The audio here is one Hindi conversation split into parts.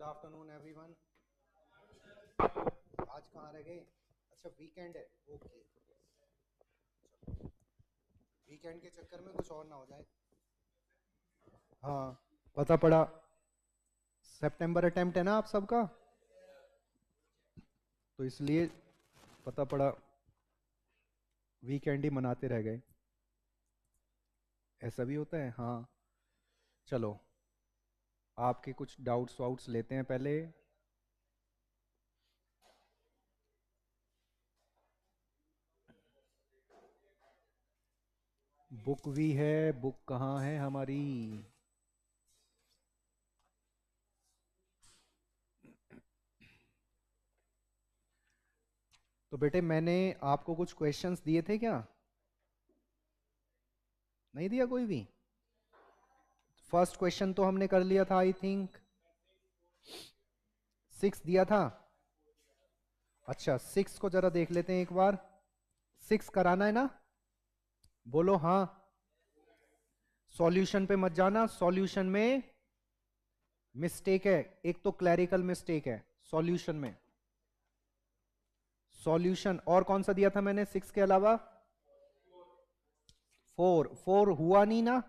Good afternoon everyone. आज कहाँ रह गए? अच्छा वीकेंड है, ओके। वीकेंड के चक्कर में कुछ और ना हो जाए। हाँ, पता पड़ा सितंबर अटेम्प्ट है ना आप सबका, तो इसलिए पता पड़ा वीकेंड ही मनाते रह गए। ऐसा भी होता है, हाँ। चलो, आपके कुछ डाउट्स वाउट्स लेते हैं पहले। बुक भी है, बुक कहाँ है हमारी? तो बेटे मैंने आपको कुछ क्वेश्चंस दिए थे क्या? नहीं दिया कोई भी? फर्स्ट क्वेश्चन तो हमने कर लिया था, आई थिंक 6 दिया था। अच्छा, 6 को जरा देख लेते हैं एक बार। 6 कराना है ना? बोलो हाँ। सॉल्यूशन पे मत जाना, सॉल्यूशन में मिस्टेक है, एक तो क्लैरिकल मिस्टेक है सॉल्यूशन में। सॉल्यूशन और कौन सा दिया था मैंने 6 के अलावा? 4 हुआ नहीं ना?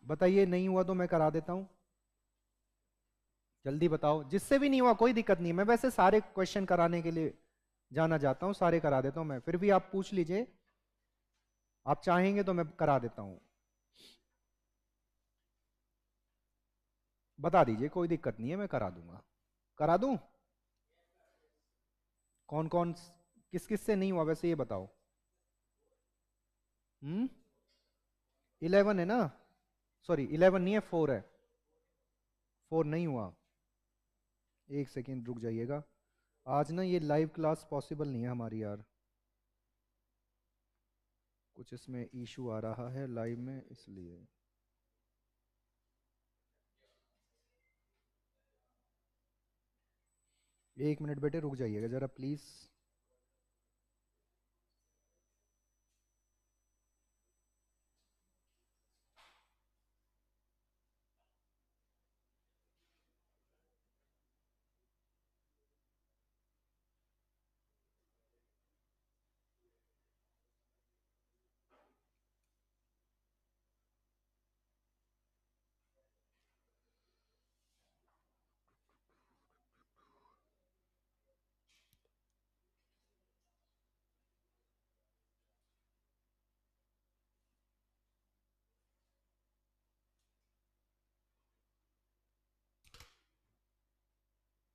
बताइए, नहीं हुआ तो मैं करा देता हूं। जल्दी बताओ, जिससे भी नहीं हुआ कोई दिक्कत नहीं है, मैं वैसे सारे क्वेश्चन कराने के लिए जाना जाता हूं, सारे करा देता हूं मैं, फिर भी आप पूछ लीजिए, आप चाहेंगे तो मैं करा देता हूं। बता दीजिए, कोई दिक्कत नहीं है, मैं करा दूंगा। करा दूं? कौन कौन किस किस से नहीं हुआ वैसे ये बताओ। 11 है ना? सॉरी 11 नहीं है, 4 है। 4 नहीं हुआ। एक सेकेंड रुक जाइएगा, आज ना ये लाइव क्लास पॉसिबल नहीं है हमारी यार, कुछ इसमें इशू आ रहा है लाइव में, इसलिए। एक मिनट बेटे रुक जाइएगा जरा प्लीज।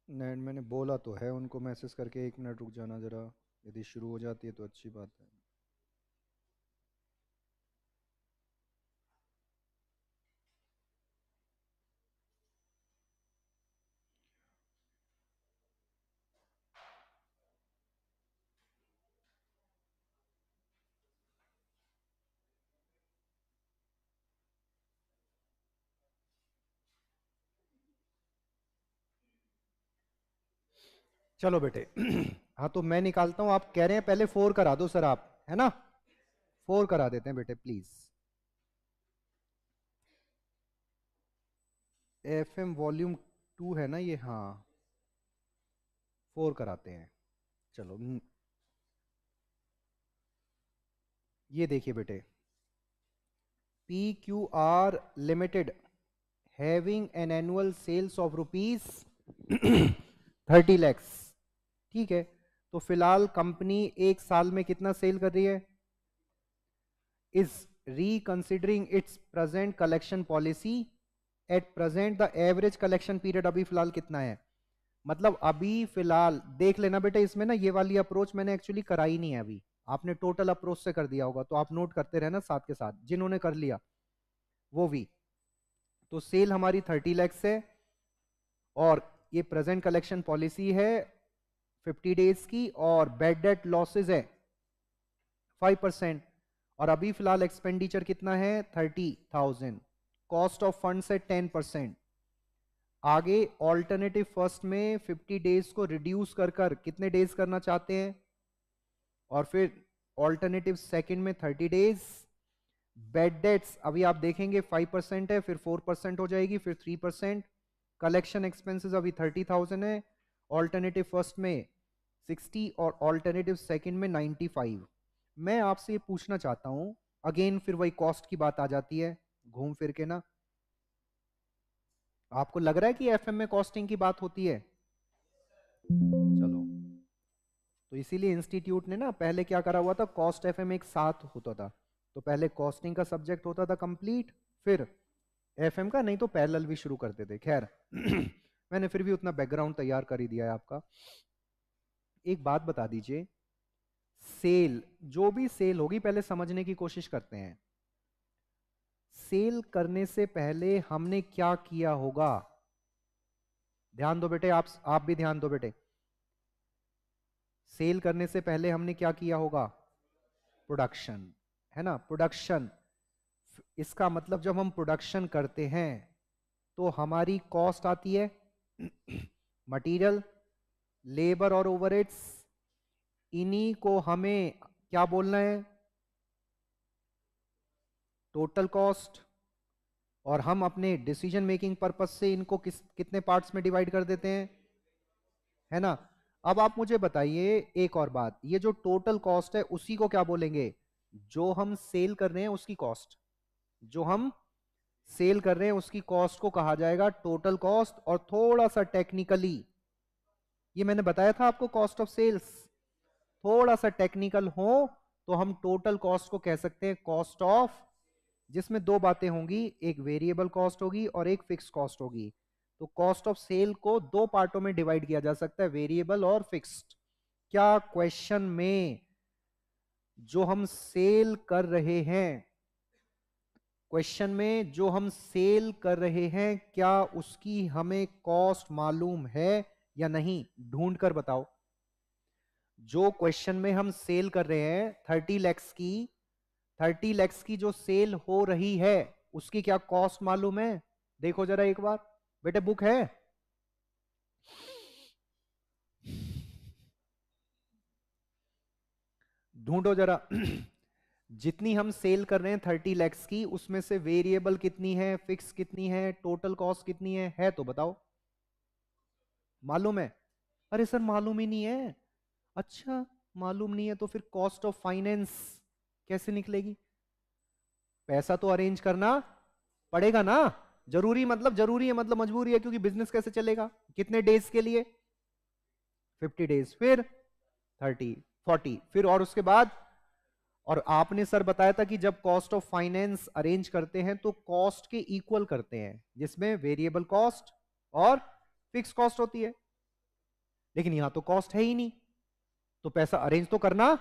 नहीं, मैंने बोला तो है उनको मैसेज करके, 1 मिनट रुक जाना जरा, यदि शुरू हो जाती है तो अच्छी बात है। चलो बेटे हाँ तो मैं निकालता हूँ, आप कह रहे हैं पहले 4 करा दो सर आप, है ना? 4 करा देते हैं बेटे प्लीज। एफएम वॉल्यूम 2 है ना ये, हाँ 4 कराते हैं। चलो ये देखिए बेटे, PQR limited having an annual sales of rupees 30 lakhs, ठीक है? तो फिलहाल कंपनी एक साल में कितना सेल कर रही है? Is reconsidering its present collection policy at present the average collection period अभी फिलहाल कितना है? मतलब अभी फिलहाल देख लेना बेटा, इसमें ना ये वाली अप्रोच मैंने एक्चुअली कराई नहीं है अभी, आपने टोटल अप्रोच से कर दिया होगा, तो आप नोट करते रहना साथ के साथ, जिन्होंने कर लिया वो भी। तो सेल हमारी 30 lakhs है, और ये प्रेजेंट कलेक्शन पॉलिसी है 50 days की, और बेड डेट लॉसेज है 5%, और अभी फिलहाल एक्सपेंडिचर कितना है? 30,000। कॉस्ट ऑफ फंड्स है 10%। आगे ऑल्टरनेटिव फर्स्ट में 50 डेज को रिड्यूस कर कर कितने डेज करना चाहते हैं, और फिर ऑल्टरनेटिव सेकंड में 30 डेज, बैड डेट्स अभी आप देखेंगे 5% है, फिर 4% हो जाएगी, फिर 3%। कलेक्शन एक्सपेंसेस अभी 30,000 है, ऑल्टरनेटिव फर्स्ट में 60 और ऑल्टरनेटिव सेकंड में 95। मैं आपसे ये पूछना चाहता हूं, अगेन फिर वही कॉस्ट की बात आ जाती है घूम फिर के ना। आपको लग रहा है कि एफएम में कॉस्टिंग की बात होती है? चलो, तो इसीलिए इंस्टीट्यूट ने ना पहले क्या करा हुआ था, कॉस्ट एफएम एक साथ होता था। तो पहले कॉस्टिंग का सब्जेक्ट होता था कंप्लीट, फिर एफएम का, नहीं तो पैरेलल भी शुरू करते थे। खैर मैंने फिर भी उतना बैकग्राउंड तैयार कर ही दिया है आपका। एक बात बता दीजिए, सेल, जो भी सेल होगी पहले समझने की कोशिश करते हैं। सेल करने से पहले हमने क्या किया होगा? ध्यान दो बेटे, आप भी ध्यान दो बेटे। सेल करने से पहले हमने क्या किया होगा? प्रोडक्शन, है ना, प्रोडक्शन। इसका मतलब जब हम प्रोडक्शन करते हैं तो हमारी कॉस्ट आती है मटेरियल, लेबर और ओवरहेड्स। इन्हीं को हमें क्या बोलना है? Total cost. और हम अपने डिसीजन मेकिंग पर्पस से इनको कितने पार्ट्स में डिवाइड कर देते हैं, है ना। अब आप मुझे बताइए एक और बात, ये जो टोटल कॉस्ट है उसी को क्या बोलेंगे? जो हम सेल कर रहे हैं उसकी कॉस्ट, जो हम सेल कर रहे हैं उसकी कॉस्ट को कहा जाएगा टोटल कॉस्ट। और थोड़ा सा टेक्निकली, ये मैंने बताया था आपको कॉस्ट ऑफ सेल्स, थोड़ा सा टेक्निकल हो तो हम टोटल कॉस्ट को कह सकते हैं कॉस्ट ऑफ, जिसमें दो बातें होंगी, एक वेरिएबल कॉस्ट होगी और एक फिक्स कॉस्ट होगी। तो कॉस्ट ऑफ सेल को दो पार्टों में डिवाइड किया जा सकता है, वेरिएबल और फिक्स्ड। क्या क्वेश्चन में जो हम सेल कर रहे हैं, क्वेश्चन में जो हम सेल कर रहे हैं, क्या उसकी हमें कॉस्ट मालूम है या नहीं? ढूंढ कर बताओ। जो क्वेश्चन में हम सेल कर रहे हैं 30 लैक्स की, 30 लैक्स की जो सेल हो रही है उसकी क्या कॉस्ट मालूम है? देखो जरा एक बार बेटे, बुक है? ढूंढो जरा जितनी हम सेल कर रहे हैं 30 लैक्स की, उसमें से वेरिएबल कितनी है, फिक्स कितनी है, टोटल कॉस्ट कितनी है तो बताओ। मालूम है? अरे सर मालूम ही नहीं है। अच्छा, मालूम नहीं है तो फिर कॉस्ट ऑफ फाइनेंस कैसे निकलेगी? पैसा तो अरेंज करना पड़ेगा ना। जरूरी मतलब जरूरी है, मतलब मजबूरी है, क्योंकि बिजनेस कैसे चलेगा? कितने डेज के लिए? 50 डेज, फिर 30, 40, फिर और उसके बाद। और आपने सर बताया था कि जब कॉस्ट ऑफ फाइनेंस अरेंज करते हैं तो कॉस्ट के इक्वल करते हैं, जिसमें वेरिएबल कॉस्ट और फिक्स कॉस्ट होती है। लेकिन यहां तो कॉस्ट है ही नहीं, तो पैसा अरेंज तो करना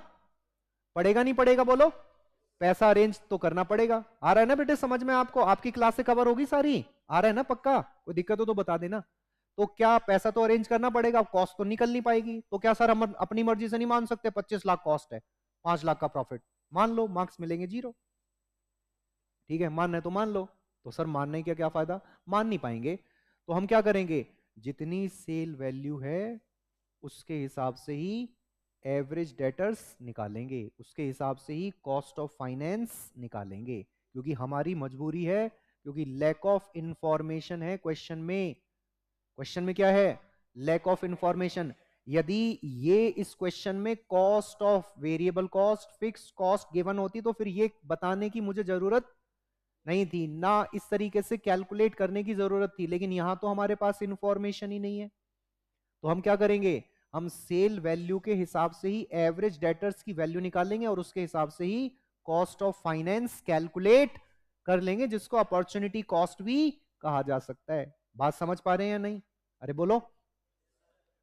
पड़ेगा, नहीं पड़ेगा बोलो? पैसा अरेंज तो करना पड़ेगा। आ रहा है ना बेटे समझ में आपको? आपकी क्लास से कवर होगी सारी? आ रहा है ना पक्का? कोई दिक्कत हो तो बता देना। तो क्या पैसा तो अरेंज करना पड़ेगा, कॉस्ट तो निकल नहीं पाएगी। तो क्या सर हम अपनी मर्जी से नहीं मान सकते? 25 लाख कॉस्ट है, 5 लाख का प्रॉफिट, मान लो, मार्क्स मिलेंगे 0। ठीक है, मानना है तो मान लो। तो सर मानने का क्या फायदा? मान नहीं पाएंगे तो हम क्या करेंगे? जितनी सेल वैल्यू है उसके हिसाब से ही एवरेज डेटर्स निकालेंगे, उसके हिसाब से ही कॉस्ट ऑफ फाइनेंस निकालेंगे, क्योंकि हमारी मजबूरी है, क्योंकि लैक ऑफ इंफॉर्मेशन है क्वेश्चन में। क्वेश्चन में क्या है? Lack of information. यदि ये इस क्वेश्चन में cost of variable cost, fix cost given होती तो फिर ये बताने की मुझे जरूरत नहीं थी ना, इस तरीके से कैलकुलेट करने की जरूरत थी। लेकिन यहां तो हमारे पास इंफॉर्मेशन ही नहीं है, तो हम क्या करेंगे? हम सेल वैल्यू के हिसाब से ही एवरेज डेटर्स की वैल्यू निकालेंगे और उसके हिसाब से ही कॉस्ट ऑफ फाइनेंस कैलकुलेट कर लेंगे, जिसको अपॉर्चुनिटी कॉस्ट भी कहा जा सकता है। बात समझ पा रहे हैं या नहीं? अरे बोलो,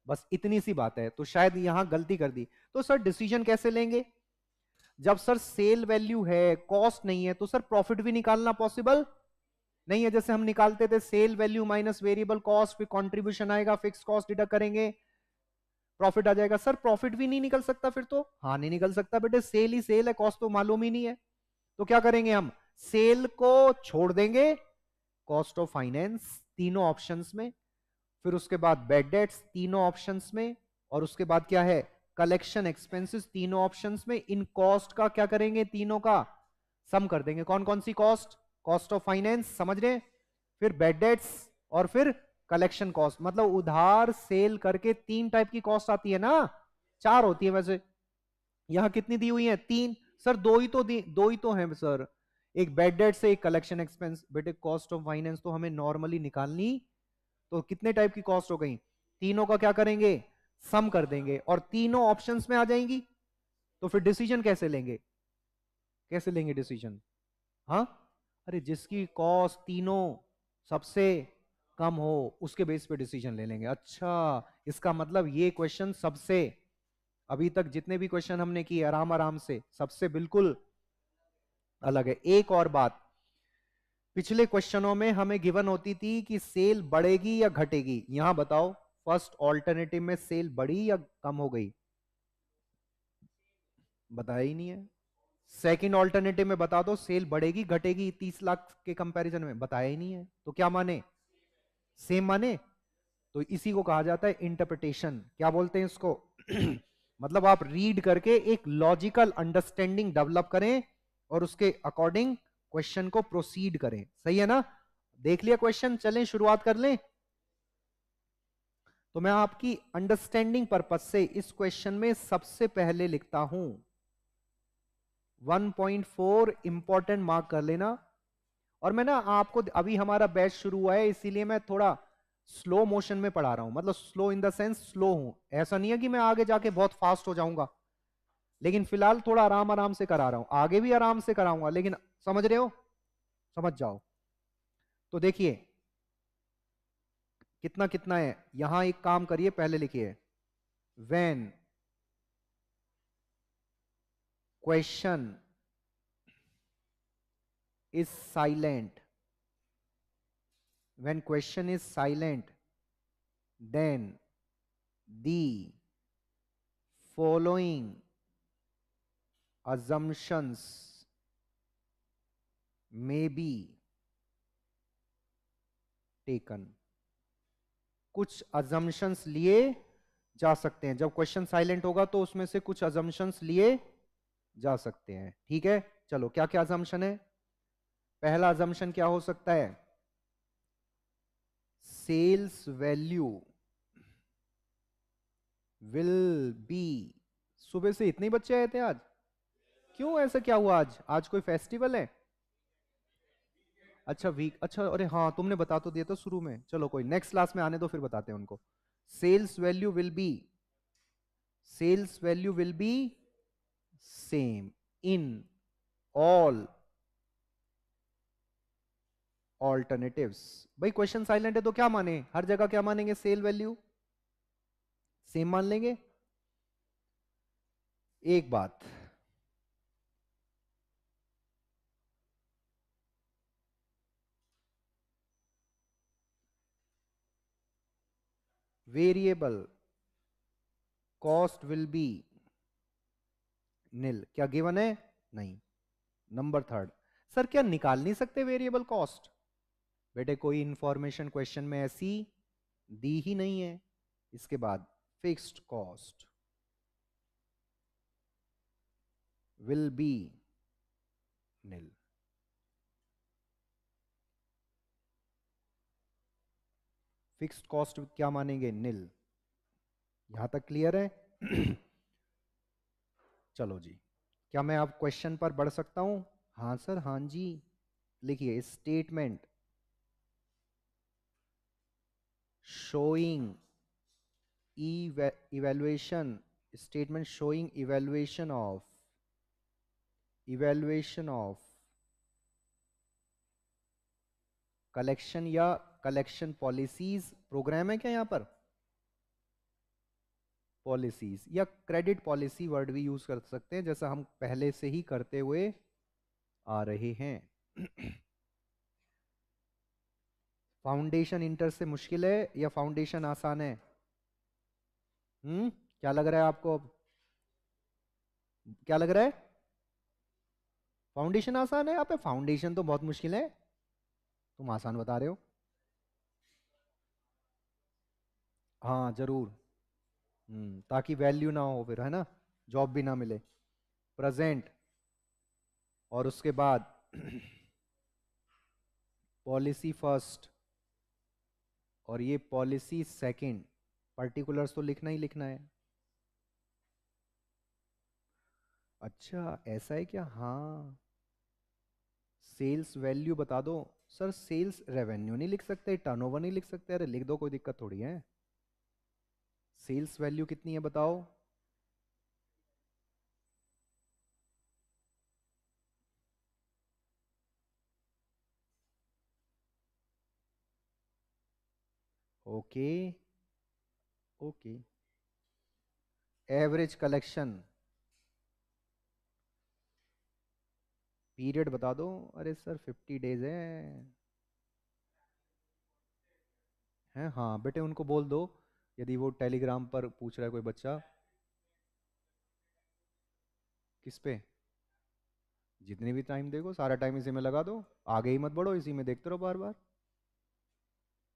बस इतनी सी बात है। तो शायद यहां गलती कर दी। तो सर डिसीजन कैसे लेंगे? जब सर सेल वैल्यू है, कॉस्ट नहीं है, तो सर प्रॉफिट भी निकालना पॉसिबल नहीं है। जैसे हम निकालते थे sale value minus variable cost, फिर कंट्रीब्यूशन आएगा, फिक्स कॉस्ट डिडक्ट करेंगे, प्रॉफिट आ जाएगा। सर प्रॉफिट भी नहीं निकल सकता फिर तो? हाँ नहीं निकल सकता बेटे, सेल ही सेल है, कॉस्ट तो मालूम ही नहीं है। तो क्या करेंगे हम? सेल को छोड़ देंगे कॉस्ट ऑफ फाइनेंस तीनों ऑप्शंस में, फिर उसके बाद बैड डेट्स तीनों ऑप्शंस में, और उसके बाद क्या है? कलेक्शन एक्सपेंसेस तीनों ऑप्शंस में। इन कॉस्ट का क्या करेंगे? तीनों का सम कर देंगे कौन कौन सी कॉस्ट, कॉस्ट ऑफ फाइनेंस समझ रहे हैं, फिर बैड डेट्स और फिर कलेक्शन कॉस्ट। मतलब उधार सेल करके 3 टाइप की कॉस्ट आती है ना, 4 होती है वैसे, यहां कितनी दी हुई है 3। सर दो ही तो है सर, एक बैड डेट से एक कलेक्शन एक्सपेंस। बेटे कॉस्ट ऑफ फाइनेंस तो हमें नॉर्मली निकालनी, तो कितने टाइप की कॉस्ट हो गई, तीनों का क्या करेंगे, सम कर देंगे और तीनों ऑप्शंस में आ जाएंगी। तो फिर डिसीजन कैसे लेंगे, कैसे लेंगे डिसीजन, हाँ, अरे जिसकी कॉस्ट तीनों सबसे कम हो उसके बेस पे डिसीजन ले लेंगे। अच्छा, इसका मतलब ये क्वेश्चन सबसे, अभी तक जितने भी क्वेश्चन हमने किए आराम आराम से, सबसे बिल्कुल अलग है। एक और बात, पिछले क्वेश्चनों में हमें गिवन होती थी कि सेल बढ़ेगी या घटेगी, यहां बताओ फर्स्ट ऑल्टरनेटिव में सेल बढ़ी या कम हो गई, बताया ही नहीं है। सेकंड ऑल्टरनेटिव में बता दो सेल बढ़ेगी घटेगी 30 लाख के कंपैरिजन में, बताया ही नहीं है, तो क्या माने, सेम माने। तो इसी को कहा जाता है इंटरप्रिटेशन, क्या बोलते हैं इसको मतलब आप रीड करके एक लॉजिकल अंडरस्टैंडिंग डेवलप करें और उसके अकॉर्डिंग क्वेश्चन को प्रोसीड करें, सही है ना। देख लिया क्वेश्चन, चलें शुरुआत कर लें। तो मैं आपकी अंडरस्टैंडिंग पर्पस से इस क्वेश्चन में सबसे पहले लिखता हूं 1.4 इंपॉर्टेंट मार्क कर लेना। और मैं ना आपको, अभी हमारा बैच शुरू हुआ है इसीलिए मैं थोड़ा स्लो मोशन में पढ़ा रहा हूं, मतलब slow in the sense slow हूं, ऐसा नहीं है कि मैं आगे जाके बहुत फास्ट हो जाऊंगा, लेकिन फिलहाल थोड़ा आराम आराम से करा रहा हूं, आगे भी आराम से कराऊंगा, लेकिन समझ रहे हो, समझ जाओ। तो देखिए कितना कितना है, यहां एक काम करिए पहले लिखिए, when question is silent, when question is silent then the following assumptions may be taken। कुछ assumptions लिए जा सकते हैं, जब क्वेश्चन साइलेंट होगा तो उसमें से कुछ assumptions लिए जा सकते हैं, ठीक है। चलो क्या क्या assumption है, पहला assumption क्या हो सकता है, सेल्स वैल्यू विल बी, सुबह से इतने बच्चे आए थे आज, क्यों ऐसा क्या हुआ, आज आज कोई फेस्टिवल है, अच्छा वीक, अच्छा अरे हाँ तुमने बता तो दिया था शुरू में, चलो कोई नेक्स्ट क्लास में आने दो फिर बताते हैं उनको। Sales value will be, sales value will be same in all alternatives. भाई क्वेश्चन साइलेंट है तो क्या माने, हर जगह क्या मानेंगे, सेल वैल्यू सेम मान लेंगे। एक बात, वेरिएबल कॉस्ट विल बी नील, क्या गिवन है, नहीं। नंबर थर्ड, सर क्या निकाल नहीं सकते वेरिएबल कॉस्ट, बेटे कोई इंफॉर्मेशन क्वेश्चन में ऐसी दी ही नहीं है। इसके बाद fixed cost will be nil, fixed cost क्या मानेंगे, नील। यहां तक क्लियर है चलो जी, क्या मैं आप क्वेश्चन पर बढ़ सकता हूं, हाँ सर हाँ जी। लिखिए statement showing evaluation, statement showing evaluation of collection या कलेक्शन पॉलिसीज, प्रोग्राम है क्या यहां पर, पॉलिसीज या क्रेडिट पॉलिसी वर्ड भी यूज कर सकते हैं, जैसा हम पहले से ही करते हुए आ रहे हैं फाउंडेशन इंटर से मुश्किल है या फाउंडेशन आसान है, क्या लग रहा है आपको अब? क्या लग रहा है, फाउंडेशन आसान है, आप फाउंडेशन तो बहुत मुश्किल है, तुम आसान बता रहे हो। हाँ जरूर, ताकि वैल्यू ना हो फिर, है ना, जॉब भी ना मिले। प्रेजेंट और उसके बाद पॉलिसी फर्स्ट और ये पॉलिसी सेकंड, पर्टिकुलर्स तो लिखना ही लिखना है। अच्छा ऐसा है क्या? हाँ, सेल्स वैल्यू बता दो। सर सेल्स रेवेन्यू नहीं लिख सकते, टर्नओवर नहीं लिख सकते? अरे लिख दो, कोई दिक्कत थोड़ी है। सेल्स वैल्यू कितनी है बताओ? Okay okay, average collection period बता दो। अरे सर 50 डेज है। हैं? हाँ बेटे उनको बोल दो, यदि वो टेलीग्राम पर पूछ रहा है कोई बच्चा। किस पे? जितनी भी टाइम देखो, सारा टाइम इसी में लगा दो, आगे ही मत बढ़ो, इसी में देखते रहो बार बार।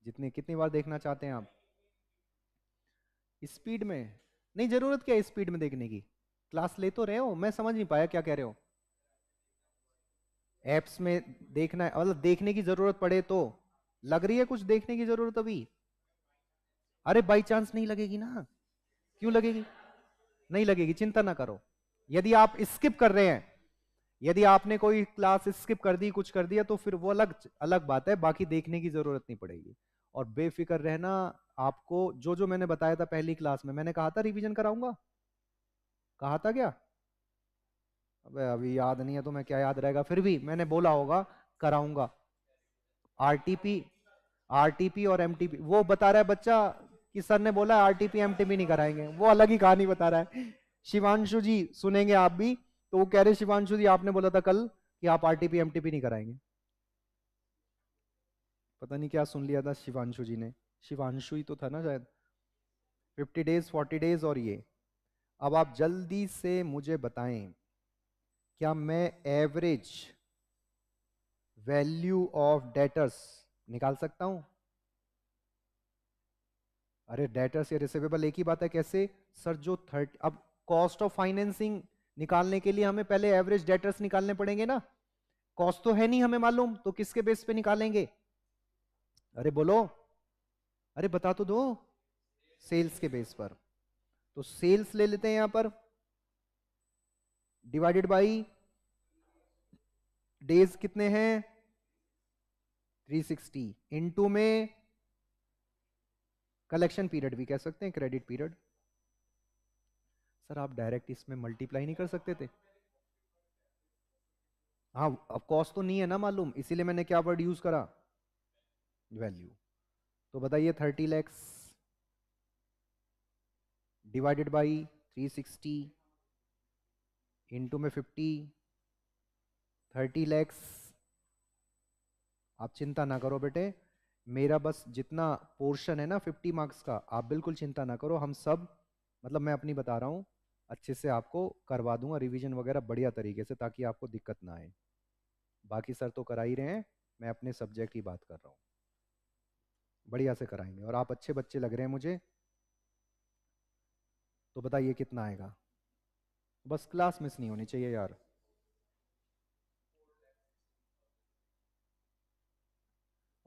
जितनी कितनी बार देखना चाहते हैं आप? स्पीड में? नहीं, जरूरत क्या है स्पीड में देखने की? क्लास ले तो रहे हो, मैं समझ नहीं पाया क्या कह रहे हो। एप्स में देखना है, मतलब देखने की जरूरत पड़े तो? लग रही है कुछ देखने की जरूरत अभी? अरे बाई चांस नहीं लगेगी ना। क्यों लगेगी? नहीं लगेगी, चिंता ना करो। यदि आप स्किप कर रहे हैं, यदि आपने कोई क्लास स्किप कर दी, कुछ कर दिया, तो फिर वो अलग अलग बात है, बाकी देखने की जरूरत नहीं पड़ेगी। और बेफिक्र रहना, आपको जो जो मैंने बताया था पहली क्लास में, मैंने कहा था रिवीजन कराऊंगा, कहा था क्या? अबे अभी याद नहीं है तो मैं क्या याद रहेगा, फिर भी मैंने बोला होगा कराऊंगा। आरटीपी, आरटीपी और एमटीपी, वो बता रहा है बच्चा कि सर ने बोला आरटीपी एमटीपी नहीं कराएंगे, वो अलग ही कहानी बता रहा है। शिवांशु जी सुनेंगे आप भी, तो वो कह रहे शिवांशु जी आपने बोला था कल कि आप आरटीपी एमटीपी नहीं कराएंगे। पता नहीं क्या सुन लिया था शिवांशु जी ने, शिवांशु ही तो था ना शायद। 50 डेज, 40 डेज और ये। अब आप जल्दी से मुझे बताएं, क्या मैं एवरेज वैल्यू ऑफ डेटर्स निकाल सकता हूं? अरे डेटर्स या रिसीवेबल एक ही बात है, कैसे? सर जो 30, अब कॉस्ट ऑफ फाइनेंसिंग निकालने के लिए हमें पहले एवरेज डेटर्स निकालने पड़ेंगे ना। कॉस्ट तो है नहीं हमें मालूम, तो किसके बेस पे निकालेंगे? अरे बोलो, अरे बता तो दो। सेल्स के बेस पर। तो सेल्स ले लेते हैं यहां पर, डिवाइडेड बाई डेज कितने हैं? 360, इनटू में कलेक्शन पीरियड भी कह सकते हैं, क्रेडिट पीरियड। सर आप डायरेक्ट इसमें मल्टीप्लाई नहीं कर सकते थे? हाँ, अब कॉस्ट तो नहीं है ना मालूम, इसीलिए मैंने क्या वर्ड यूज करा? वैल्यू। तो बताइए 30 lakhs डिवाइडेड बाई 360 इंटू में 50, 30 lakhs। आप चिंता ना करो बेटे, मेरा बस जितना पोर्शन है ना 50 मार्क्स का, आप बिल्कुल चिंता ना करो, हम सब, मतलब मैं अपनी बता रहा हूँ, अच्छे से आपको करवा दूंगा रिवीजन वगैरह बढ़िया तरीके से, ताकि आपको दिक्कत ना आए। बाकी सर तो करा ही रहे हैं, मैं अपने सब्जेक्ट की बात कर रहा हूँ, बढ़िया से कराएंगे, और आप अच्छे बच्चे लग रहे हैं मुझे। तो बताइए कितना आएगा? बस क्लास मिस नहीं होनी चाहिए यार।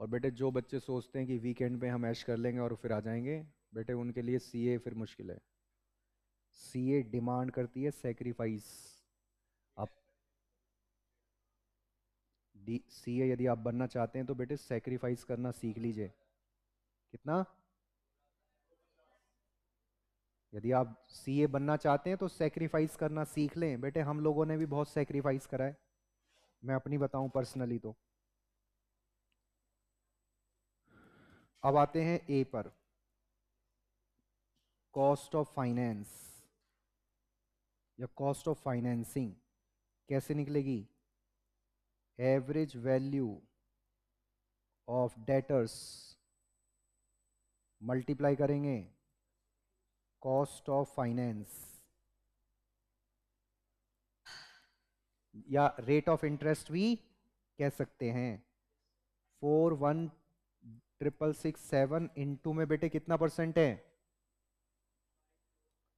और बेटे जो बच्चे सोचते हैं कि वीकेंड पे हम ऐश कर लेंगे और फिर आ जाएंगे, बेटे उनके लिए सीए फिर मुश्किल है। सीए डिमांड करती है सेक्रीफाइस। आप सीए यदि आप बनना चाहते हैं तो बेटे सेक्रीफाइस करना सीख लीजिए। कितना? यदि आप सीए बनना चाहते हैं तो सेक्रीफाइस करना सीख लें बेटे, हम लोगों ने भी बहुत सेक्रीफाइस करा है, मैं अपनी बताऊं पर्सनली तो। अब आते हैं ए पर, कॉस्ट ऑफ फाइनेंस या कॉस्ट ऑफ फाइनेंसिंग कैसे निकलेगी? Average value of debtors multiply करेंगे कॉस्ट ऑफ फाइनेंस, या रेट ऑफ इंटरेस्ट भी कह सकते हैं। 416667 इंटू में बेटे कितना परसेंट है?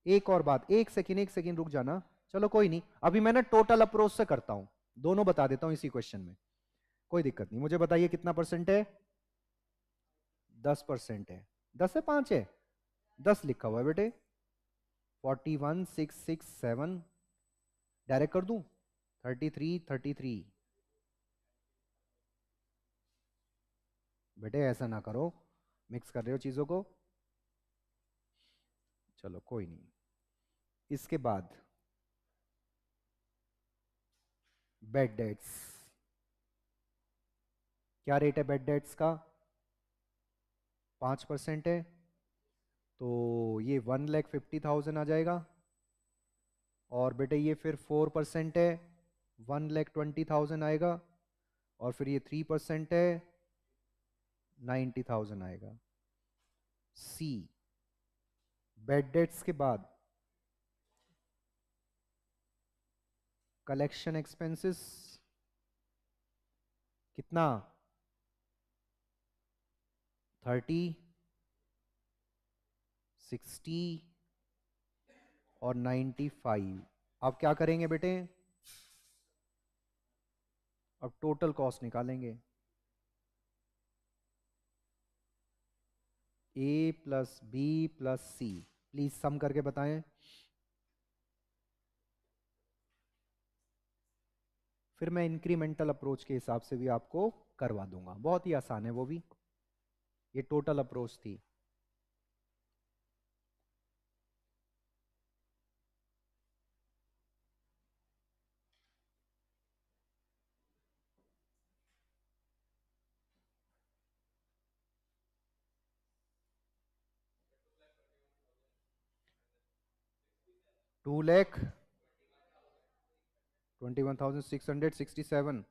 एक और बात, एक सेकेंड रुक जाना, चलो कोई नहीं, अभी मैं ना टोटल अप्रोच से करता हूं, दोनों बता देता हूं इसी क्वेश्चन में, कोई दिक्कत नहीं। मुझे बताइए कितना परसेंट है? 10% है। 10 है 5 है? 10 लिखा हुआ है बेटे। 41,667 डायरेक्ट कर दूं? 33 बेटे ऐसा ना करो, मिक्स कर रहे हो चीजों को। चलो कोई नहीं। इसके बाद बेड डेट्स, क्या रेट है बेड डेट्स का? 5% है, तो ये 1,50,000 आ जाएगा। और बेटे ये फिर 4% है, 1,20,000 आएगा। और फिर ये 3% है, 90,000 आएगा। सी, बेड डेट्स के बाद कलेक्शन एक्सपेंसेस कितना? 30, 60 और 95। अब क्या करेंगे बेटे? अब टोटल कॉस्ट निकालेंगे। A plus B plus C, please sum करके बताएं। फिर मैं इंक्रीमेंटल अप्रोच के हिसाब से भी आपको करवा दूंगा, बहुत ही आसान है वो भी। ये टोटल अप्रोच थी। टू लैख 21,667।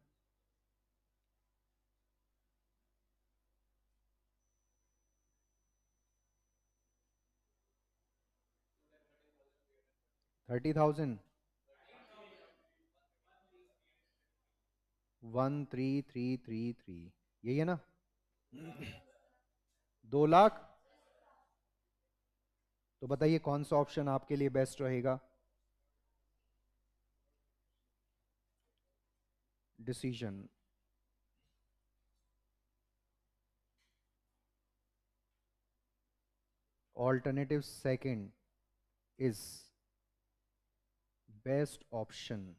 थर्टी थाउजेंड 13,333, यही है ना? 2 लाख। तो बताइए कौन सा ऑप्शन आपके लिए बेस्ट रहेगा? Decision. Alternative second is best option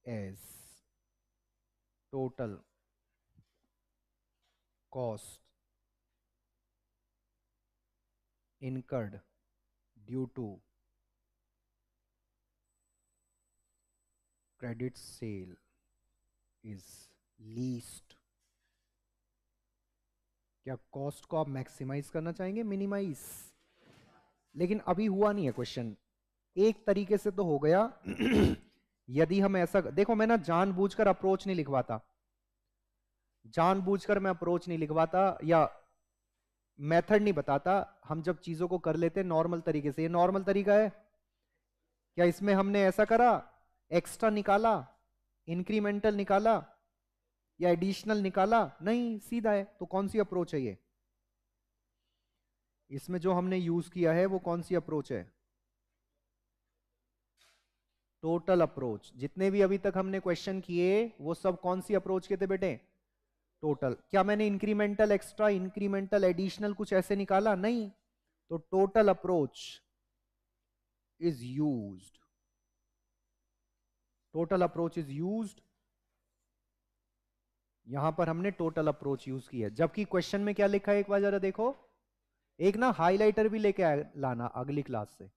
as total cost incurred due to credit sale is least। क्या कॉस्ट को आप मैक्सिमाइज करना चाहेंगे मिनिमाइज? लेकिन अभी हुआ नहीं है क्वेश्चन। एक तरीके से तो हो गया यदि हम ऐसा देखो, मैं ना जानबूझकर अप्रोच नहीं लिखवाता, जानबूझकर मैं अप्रोच नहीं लिखवाता या मेथड नहीं बताता। हम जब चीजों को कर लेते हैं नॉर्मल तरीके से, ये नॉर्मल तरीका है क्या? इसमें हमने ऐसा करा, एक्स्ट्रा निकाला, इंक्रीमेंटल निकाला या एडिशनल निकाला? नहीं, सीधा है। तो कौन सी अप्रोच है ये? इसमें जो हमने यूज किया है वो कौन सी अप्रोच है? Total approach. जितने भी अभी तक हमने क्वेश्चन किए वो सब कौन सी अप्रोच के थे बेटे? टोटल। क्या मैंने इंक्रीमेंटल, एक्स्ट्रा, इंक्रीमेंटल, एडिशनल कुछ ऐसे निकाला? नहीं। तो total approach is used, total approach is used. यहां पर हमने टोटल अप्रोच यूज की है, जबकि क्वेश्चन में क्या लिखा है एक बार जरा देखो। एक ना हाइलाइटर भी लेके लाना अगली क्लास से।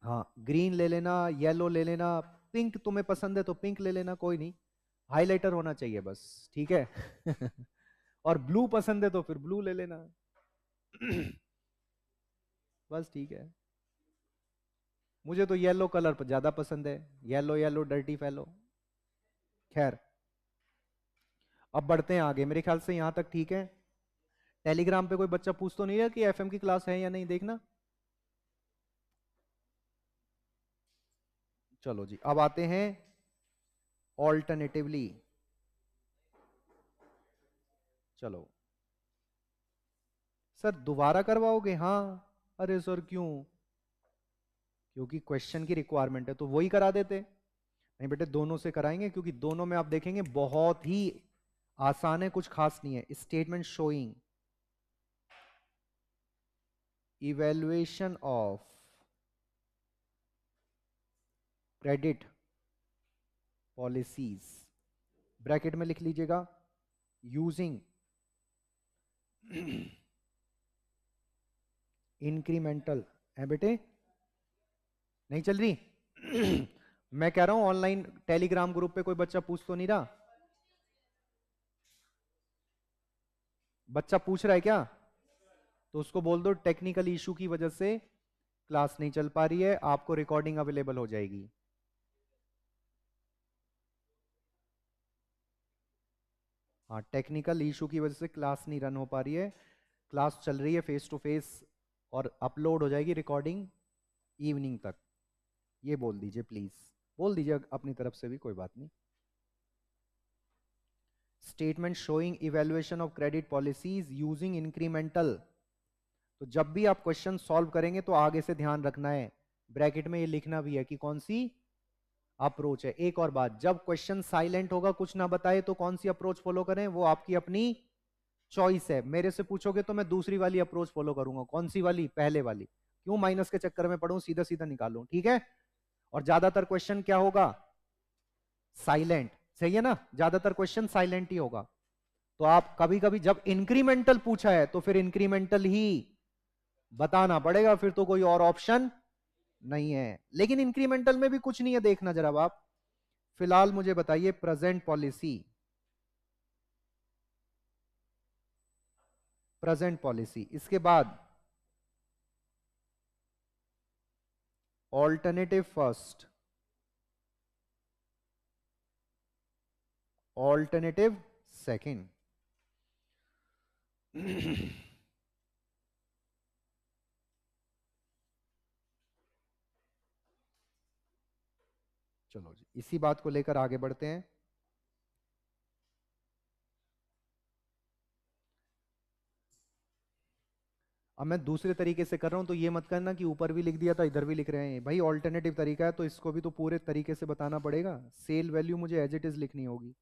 हाँ, ग्रीन ले लेना, येलो ले लेना, पिंक तुम्हें पसंद है तो पिंक ले लेना, कोई नहीं, हाइलाइटर होना चाहिए बस, ठीक है। और ब्लू पसंद है तो फिर ब्लू ले लेना। बस ठीक है। मुझे तो येलो कलर पर ज्यादा पसंद है, येलो येलो डर्टी फेलो। खैर, अब बढ़ते हैं आगे। मेरे ख्याल से यहां तक ठीक है। टेलीग्राम पे कोई बच्चा पूछ तो नहीं रहा कि एफएम की क्लास है या नहीं, देखना। चलो जी, अब आते हैं ऑल्टरनेटिवली। चलो सर दोबारा करवाओगे? हाँ। अरे सर क्यों? क्योंकि क्वेश्चन की रिक्वायरमेंट है तो वही करा देते। नहीं बेटे, दोनों से कराएंगे, क्योंकि दोनों में आप देखेंगे बहुत ही आसान है, कुछ खास नहीं है. Statement showing evaluation of credit policies, bracket में लिख लीजिएगा, यूजिंग इंक्रीमेंटल. है बेटे, नहीं चल रही? मैं कह रहा हूं ऑनलाइन टेलीग्राम ग्रुप पे कोई बच्चा पूछ तो नहीं रहा? बच्चा पूछ रहा है क्या? तो उसको बोल दो टेक्निकल इशू की वजह से क्लास नहीं चल पा रही है, आपको रिकॉर्डिंग अवेलेबल हो जाएगी. हाँ, टेक्निकल इशू की वजह से क्लास नहीं रन हो पा रही है. क्लास चल रही है फेस टू फेस, और अपलोड हो जाएगी रिकॉर्डिंग इवनिंग तक. ये बोल दीजिए प्लीज, बोल दीजिए अपनी तरफ से भी, कोई बात नहीं. Statement showing evaluation of credit policies using incremental. तो जब भी आप क्वेश्चन सॉल्व करेंगे तो आगे से ध्यान रखना है, ब्रैकेट में ये लिखना भी है कि कौन सी अप्रोच है. एक और बात, जब क्वेश्चन साइलेंट होगा, कुछ ना बताए, तो कौन सी अप्रोच फॉलो करें, वो आपकी अपनी चॉइस है. मेरे से पूछोगे तो मैं दूसरी वाली अप्रोच फॉलो करूंगा. कौन सी वाली? पहले वाली. क्यों माइनस के चक्कर में पढ़ूं, सीधा सीधा निकालूं, ठीक है? और ज्यादातर क्वेश्चन क्या होगा? साइलेंट. सही है ना? ज्यादातर क्वेश्चन साइलेंट ही होगा. तो आप कभी कभी जब इंक्रीमेंटल पूछा है तो फिर इंक्रीमेंटल ही बताना पड़ेगा, फिर तो कोई और ऑप्शन नहीं है. लेकिन इंक्रीमेंटल में भी कुछ नहीं है, देखना जरा आप. फिलहाल मुझे बताइए प्रेजेंट पॉलिसी, प्रेजेंट पॉलिसी, इसके बाद ऑल्टरनेटिव फर्स्ट, ऑल्टरनेटिव सेकंड. चलो जी, इसी बात को लेकर आगे बढ़ते हैं. अब मैं दूसरे तरीके से कर रहा हूं, तो ये मत करना कि ऊपर भी लिख दिया था इधर भी लिख रहे हैं. भाई ऑल्टरनेटिव तरीका है तो इसको भी तो पूरे तरीके से बताना पड़ेगा. सेल वैल्यू मुझे एज इट इज लिखनी होगी,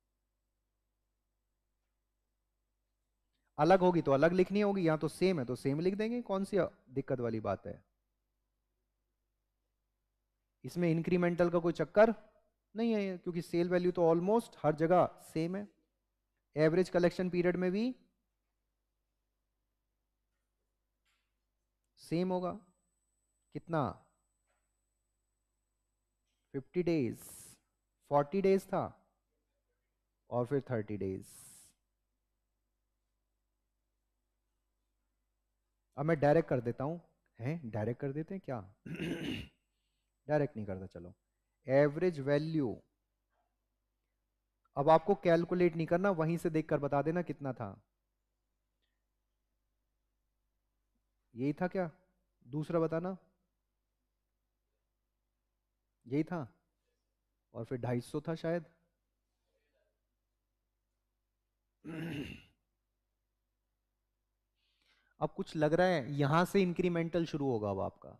अलग होगी तो अलग लिखनी होगी, या तो सेम है तो सेम लिख देंगे. कौन सी दिक्कत वाली बात है? इसमें इंक्रीमेंटल का कोई चक्कर नहीं है, क्योंकि सेल वैल्यू तो ऑलमोस्ट हर जगह सेम है. एवरेज कलेक्शन पीरियड में भी सेम होगा. कितना? 50 डेज, 40 डेज था, और फिर 30 डेज. अब मैं डायरेक्ट कर देता हूं. हैं, डायरेक्ट कर देते हैं क्या? डायरेक्ट नहीं करता, चलो. एवरेज वैल्यू, अब आपको कैलकुलेट नहीं करना, वहीं से देखकर बता देना कितना था. यही था क्या? दूसरा बताना. यही था, और फिर 250 था शायद. अब कुछ लग रहा है यहां से इंक्रीमेंटल शुरू होगा. अब आपका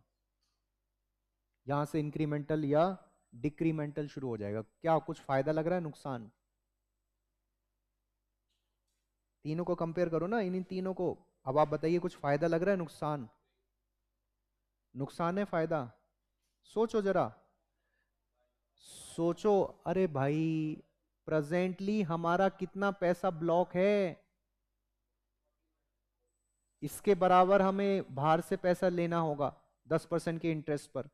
यहां से इंक्रीमेंटल या डिक्रीमेंटल शुरू हो जाएगा. क्या कुछ फायदा लग रहा है, नुकसान? तीनों को कंपेयर करो ना, इन तीनों को. अब आप बताइए, कुछ फायदा लग रहा है, नुकसान? नुकसान है, फायदा? सोचो जरा, सोचो. अरे भाई, प्रेजेंटली हमारा कितना पैसा ब्लॉक है, इसके बराबर हमें बाहर से पैसा लेना होगा 10% के इंटरेस्ट पर.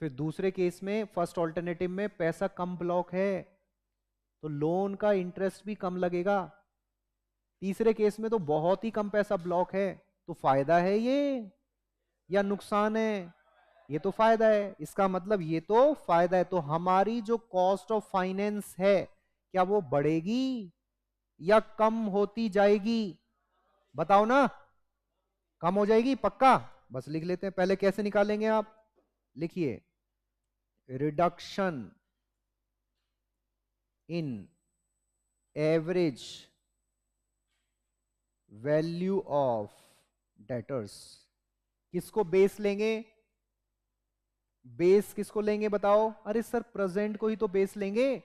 फिर दूसरे केस में, फर्स्ट ऑल्टरनेटिव में पैसा कम ब्लॉक है, तो लोन का इंटरेस्ट भी कम लगेगा. तीसरे केस में तो बहुत ही कम पैसा ब्लॉक है. तो फायदा है ये या नुकसान है? ये तो फायदा है. इसका मतलब ये तो फायदा है. तो हमारी जो कॉस्ट ऑफ फाइनेंस है, क्या वो बढ़ेगी या कम होती जाएगी? बताओ ना. कम हो जाएगी पक्का? बस लिख लेते हैं. पहले कैसे निकालेंगे आप? लिखिए, reduction in average value of debtors. किसको बेस लेंगे? बेस किसको लेंगे बताओ? अरे सर प्रेजेंट को ही तो बेस लेंगे।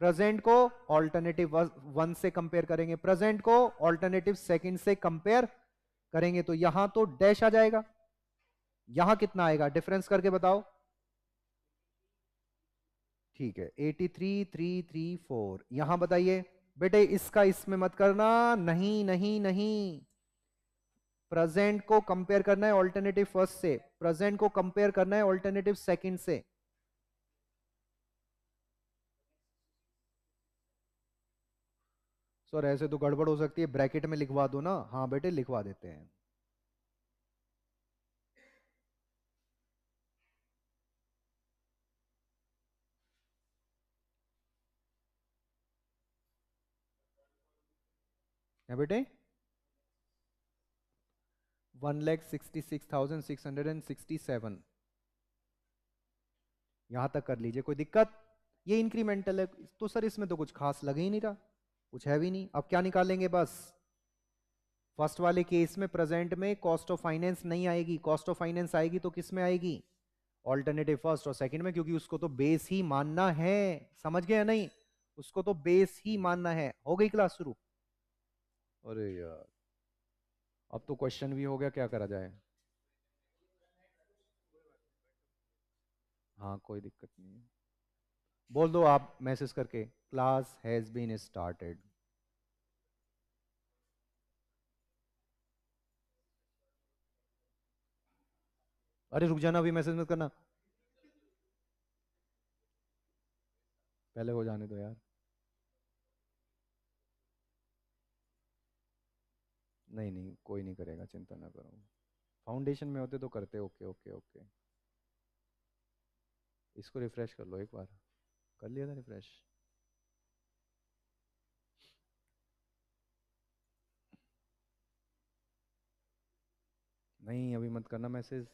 प्रेजेंट को ऑल्टरनेटिव वन से कंपेयर करेंगे, प्रेजेंट को ऑल्टरनेटिव सेकंड से कंपेयर करेंगे, तो यहां तो डैश आ जाएगा। यहां कितना आएगा डिफरेंस करके बताओ? ठीक है 83,334। यहां बताइए बेटे, इसका इसमें मत करना, नहीं नहीं नहीं। प्रेजेंट को कंपेयर करना है ऑल्टरनेटिव फर्स्ट से, प्रेजेंट को कंपेयर करना है ऑल्टरनेटिव सेकंड से। सर ऐसे तो गड़बड़ हो सकती है, ब्रैकेट में लिखवा दो ना। हाँ बेटे लिखवा देते हैं। है बेटे 1,66,667। यहां तक कर लीजिए, कोई दिक्कत? ये इंक्रीमेंटल है तो सर इसमें तो कुछ खास लग ही नहीं रहा, कुछ है भी नहीं। अब क्या निकालेंगे? बस फर्स्ट वाले केस में प्रेजेंट में कॉस्ट ऑफ फाइनेंस नहीं आएगी, कॉस्ट ऑफ फाइनेंस आएगी तो किस में आएगी? ऑल्टरनेटिव फर्स्ट और सेकंड में, क्योंकि उसको तो बेस ही मानना है। समझ गए या नहीं? उसको तो बेस ही मानना है। हो गई क्लास शुरू? अरे यार अब तो क्वेश्चन भी हो गया, क्या करा जाए? हाँ कोई दिक्कत नहीं है। बोल दो आप मैसेज करके, क्लास हैज बीन स्टार्टेड। अरे रुक जाना, अभी मैसेज मत करना, पहले हो जाने दो यार। नहीं नहीं कोई नहीं करेगा, चिंता ना करो। फाउंडेशन में होते तो करते। Okay okay okay. इसको रिफ्रेश कर लो एक बार। कर लिया था रिफ्रेश? नहीं अभी मत करना मैसेज।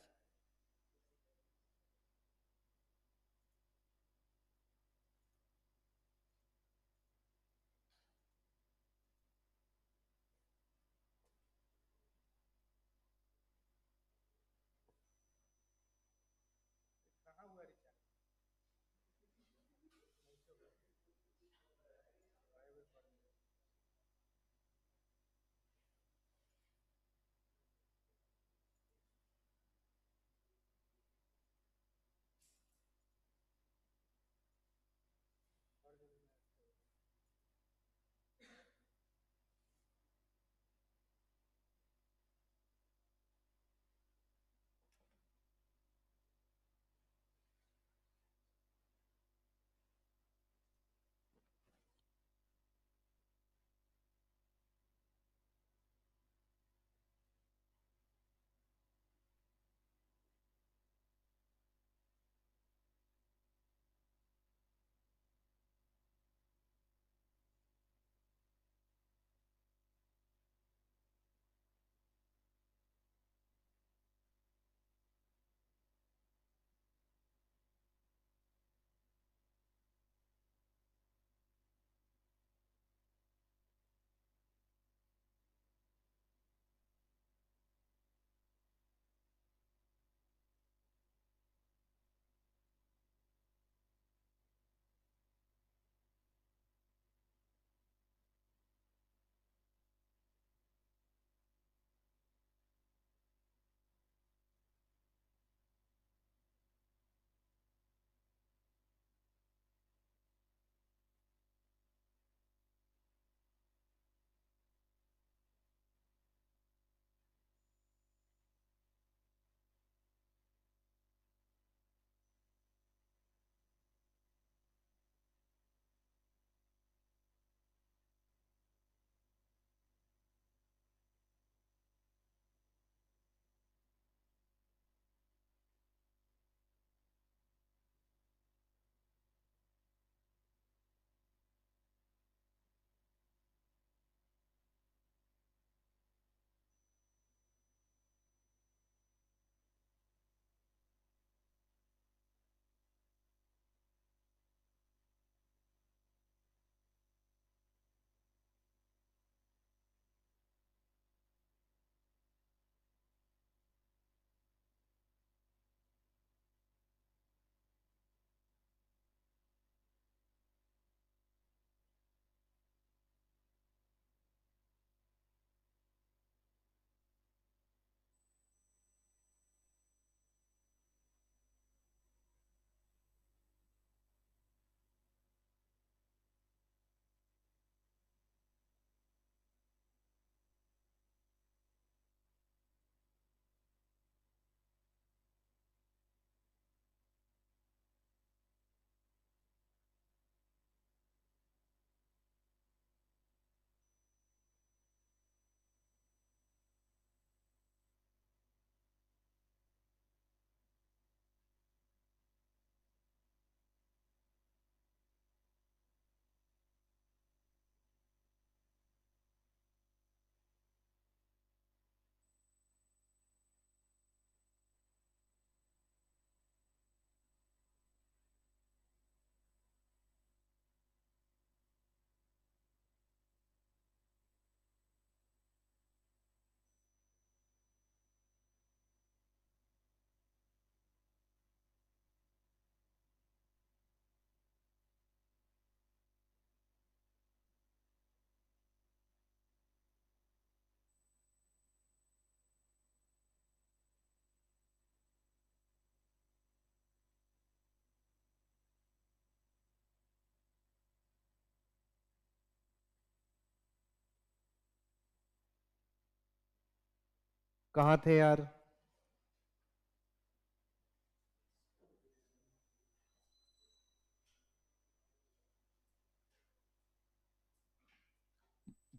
कहाँ थे यार?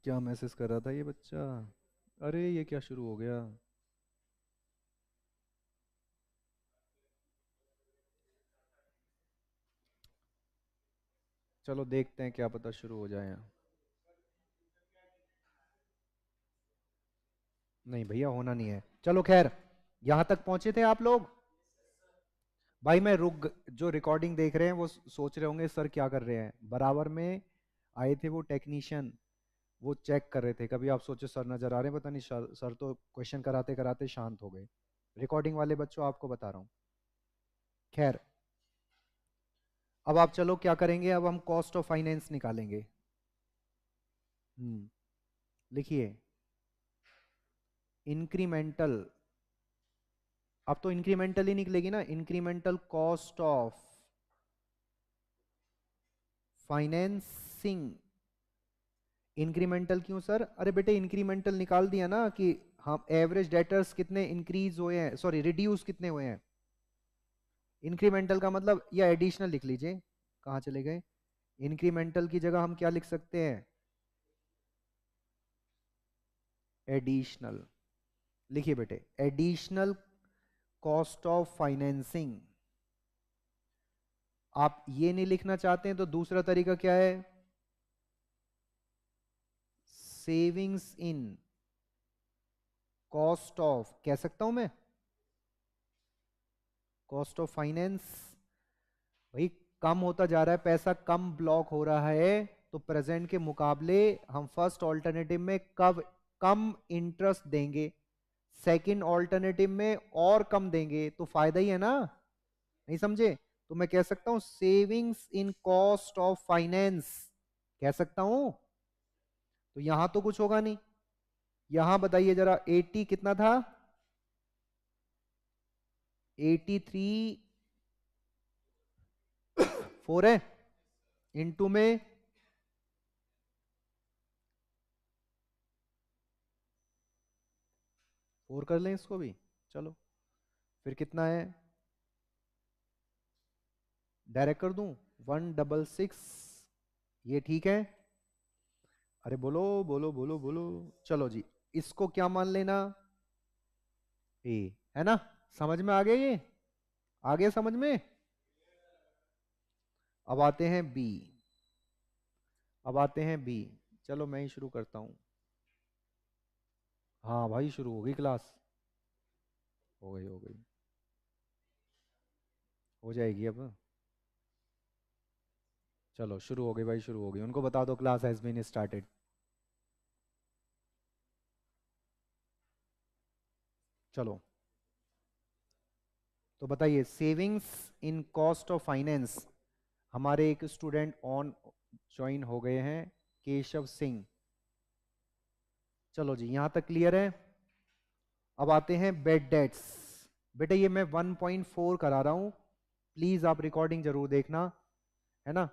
क्या मैसेज कर रहा था ये बच्चा? अरे ये क्या शुरू हो गया? चलो देखते हैं, क्या पता शुरू हो जाए यहाँ। नहीं भैया, होना नहीं है। चलो खैर, यहां तक पहुंचे थे आप लोग। भाई मैं जो रिकॉर्डिंग देख रहे हैं वो सोच रहे होंगे सर क्या कर रहे हैं। बराबर में आए थे वो टेक्नीशियन, वो चेक कर रहे थे। कभी आप सोचे सर नजर आ रहे हैं, पता नहीं सर तो क्वेश्चन कराते कराते शांत हो गए। रिकॉर्डिंग वाले बच्चों आपको बता रहा हूँ। खैर, अब आप चलो क्या करेंगे, अब हम कॉस्ट ऑफ फाइनेंस निकालेंगे। लिखिए, इंक्रीमेंटल। अब तो इंक्रीमेंटल ही निकलेगी ना, incremental cost of financing. Incremental क्यों सर? अरे बेटे इंक्रीमेंटल निकाल दिया ना कि हम एवरेज डेटर्स कितने इंक्रीज हुए हैं, सॉरी रिड्यूस कितने हुए हैं। इंक्रीमेंटल का मतलब, या एडिशनल लिख लीजिए। कहाँ चले गए? इंक्रीमेंटल की जगह हम क्या लिख सकते हैं? एडिशनल। लिखिए बेटे, एडिशनल कॉस्ट ऑफ फाइनेंसिंग। आप ये नहीं लिखना चाहते हैं तो दूसरा तरीका क्या है? सेविंग्स इन कॉस्ट ऑफ, कह सकता हूं मैं, कॉस्ट ऑफ फाइनेंस। भाई कम होता जा रहा है पैसा, कम ब्लॉक हो रहा है, तो प्रेजेंट के मुकाबले हम फर्स्ट ऑल्टरनेटिव में कब कम इंटरेस्ट देंगे, सेकंड ऑल्टरनेटिव में और कम देंगे, तो फायदा ही है ना। नहीं समझे? तो मैं कह सकता हूं savings in cost of finance, कह सकता हूं। तो यहां तो कुछ होगा नहीं। यहां बताइए जरा, 80 कितना था? 83 4 है, इनटू में 4 कर लें इसको भी। चलो फिर कितना है, डायरेक्ट कर दूं, 166। ये ठीक है? अरे बोलो बोलो बोलो बोलो। चलो जी, इसको क्या मान लेना? ए, है ना? समझ में आ गया ये? आ गया समझ में? अब आते हैं बी। अब आते हैं बी। चलो मैं ही शुरू करता हूं। हाँ भाई, शुरू हो गई क्लास। हो गई हो गई, हो जाएगी अब। चलो शुरू हो गई भाई, शुरू हो गई। उनको बता दो क्लास हैज बीन स्टार्टेड। चलो, तो बताइए, savings in cost of finance. हमारे एक स्टूडेंट ऑन ज्वाइन हो गए हैं, केशव सिंह। चलो जी, यहां तक क्लियर है? अब आते हैं बेड डेट्स। बेटे ये मैं 1.4 करा रहा हूं, प्लीज आप रिकॉर्डिंग जरूर देखना, है ना?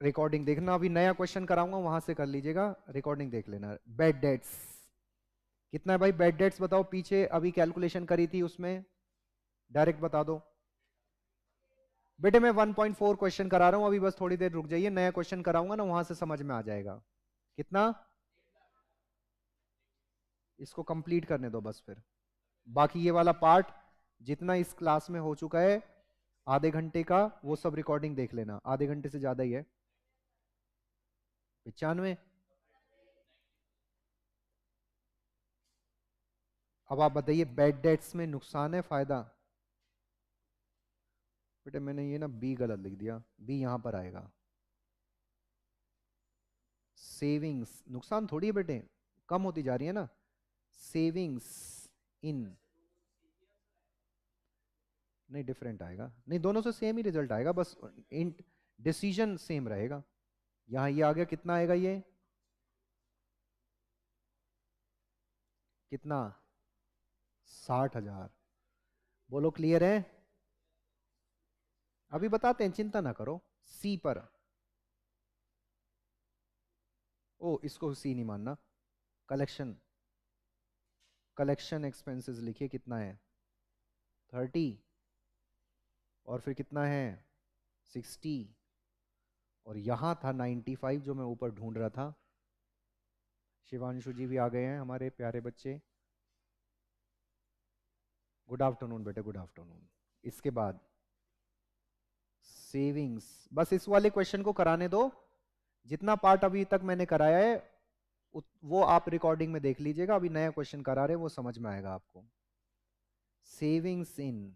रिकॉर्डिंग देखना, अभी नया क्वेश्चन कराऊंगा वहां से कर लीजिएगा, रिकॉर्डिंग देख लेना। बेड डेट्स कितना है भाई? बेड डेट्स बताओ, पीछे अभी कैलकुलेशन करी थी उसमें, डायरेक्ट बता दो। बेटे मैं 1.4 क्वेश्चन करा रहा हूं अभी, बस थोड़ी देर रुक जाइए, नया क्वेश्चन कराऊंगा ना, वहां से समझ में आ जाएगा। कितना? इसको कंप्लीट करने दो बस फिर। बाकी ये वाला पार्ट जितना इस क्लास में हो चुका है आधे घंटे का, वो सब रिकॉर्डिंग देख लेना, आधे घंटे से ज्यादा ही है। 95। अब आप बताइए, बेड डेट्स में नुकसान है फायदा? बेटे मैंने ये ना बी गलत लिख दिया, बी यहां पर आएगा। सेविंग्स नुकसान थोड़ी है बेटे, कम होती जा रही है ना। सेविंग्स इन, नहीं डिफरेंट आएगा, नहीं दोनों से सेम ही रिजल्ट आएगा, बस इन डिसीजन सेम रहेगा। यहां ये आ गया, कितना आएगा ये? कितना? 60,000। बोलो क्लियर है? अभी बताते हैं, चिंता ना करो। सी पर, ओ इसको सी नहीं मानना, कलेक्शन। कलेक्शन एक्सपेंसेस लिखिए कितना है 30, और फिर कितना है 60, और यहाँ था 95 जो मैं ऊपर ढूंढ रहा था। शिवांशु जी भी आ गए हैं हमारे प्यारे बच्चे। गुड आफ्टरनून बेटे, गुड आफ्टरनून। इसके बाद सेविंग्स, बस इस वाले क्वेश्चन को कराने दो। जितना पार्ट अभी तक मैंने कराया है वो आप रिकॉर्डिंग में देख लीजिएगा। अभी नया क्वेश्चन करा रहे हैं, वो समझ में आएगा आपको। Savings in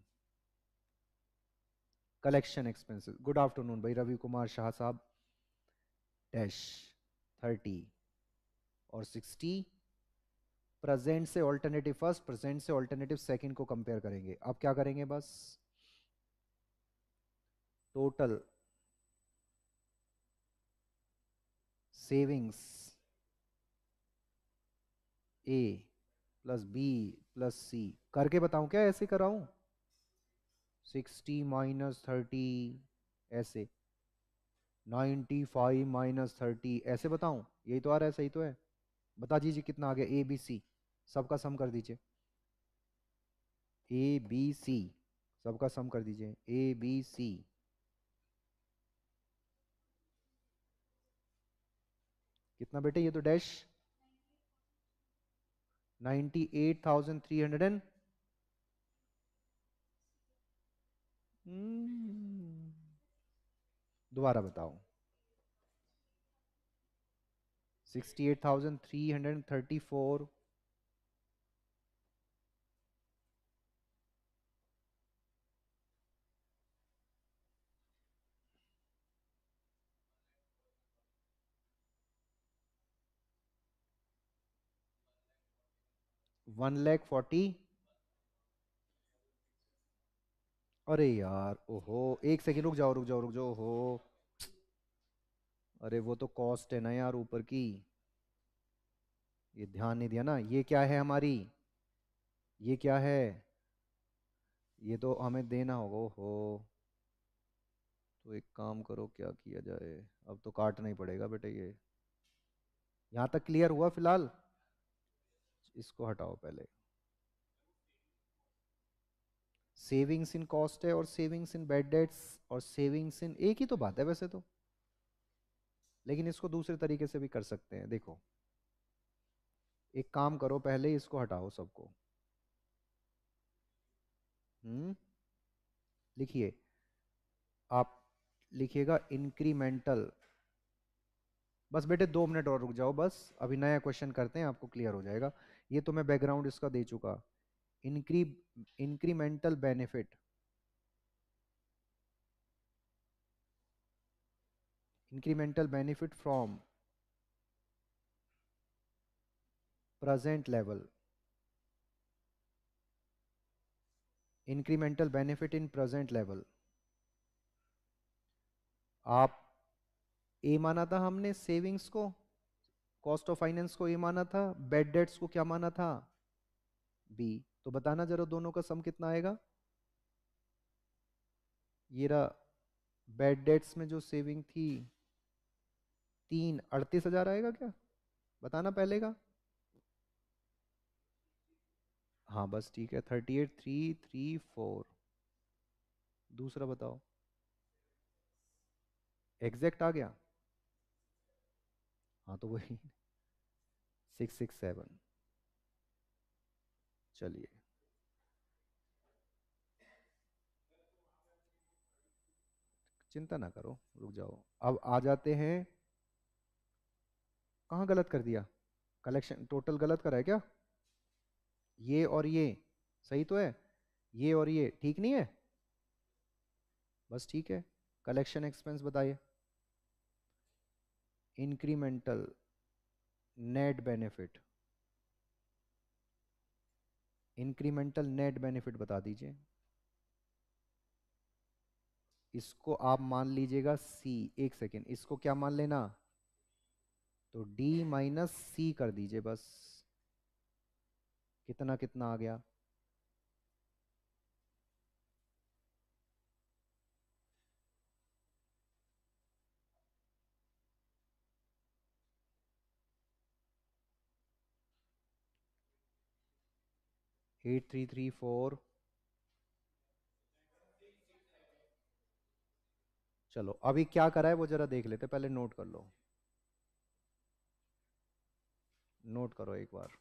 collection expenses. Good afternoon भाई रवि कुमार शाह साहब। डैश 30 और 60, प्रेजेंट से ऑल्टरनेटिव फर्स्ट, प्रेजेंट से ऑल्टरनेटिव सेकंड को कंपेयर करेंगे। अब क्या करेंगे, बस टोटल सेविंग्स ए प्लस बी प्लस सी करके बताऊं क्या, ऐसे कराऊं 60 माइनस 30 ऐसे, 95 माइनस 30 ऐसे बताऊं? यही तो आ रहा है, सही तो है? बता दीजिए कितना आ गया। ए बी सी सबका सम कर दीजिए। ए बी सी सबका सम कर दीजिए। ए बी सी कितना बेटे, ये तो डैश 98,300 दोबारा बताओ। 68,334। 1,40,000। अरे यार ओहो, एक सेकंड रुक जाओ रुक जाओ रुक जाओ। ओहो, अरे वो तो कॉस्ट है ना यार ऊपर की, ये ध्यान नहीं दिया ना। ये क्या है हमारी, ये क्या है, ये तो हमें देना होगा। ओहो, तो एक काम करो, क्या किया जाए, अब तो काटना ही पड़ेगा बेटे ये। यहाँ तक क्लियर हुआ फिलहाल? इसको हटाओ पहले। सेविंग्स इन कॉस्ट है और सेविंग्स इन बैड डेट्स और सेविंग्स इन, एक ही तो बात है वैसे तो, लेकिन इसको दूसरे तरीके से भी कर सकते हैं। देखो एक काम करो, पहले इसको हटाओ सबको। लिखिए, आप लिखिएगा इंक्रीमेंटल। बस बेटे 2 मिनट और रुक जाओ, बस अभी नया क्वेश्चन करते हैं, आपको क्लियर हो जाएगा। ये तो मैं बैकग्राउंड इसका दे चुका। इंक्री incremental benefit, incremental benefit from present level, incremental benefit in present level. आप ए माना था हमने सेविंग्स को, कॉस्ट ऑफ फाइनेंस को ए माना था, बेड डेट्स को क्या माना था, बी। तो बताना जरा दोनों का सम कितना आएगा। ये रहा, बेड डेट्स में जो सेविंग थी 38,000 आएगा क्या, बताना पहले का। हाँ बस ठीक है, 38,334। दूसरा बताओ, एग्जैक्ट आ गया। हाँ तो वही 667। चलिए, चिंता ना करो, रुक जाओ। अब आ जाते हैं, कहाँ गलत कर दिया, कलेक्शन टोटल गलत करा है क्या? ये और ये सही तो है, ये और ये ठीक नहीं है? बस ठीक है। कलेक्शन एक्सपेंस बताइए। Incremental net benefit, incremental net benefit बता दीजिए। इसको आप मान लीजिएगा सी। एक सेकेंड, इसको क्या मान लेना, तो डी माइनस सी कर दीजिए बस। कितना कितना आ गया, 8334, चलो अभी क्या करा है वो जरा देख लेते, पहले नोट कर लो, नोट करो एक बार।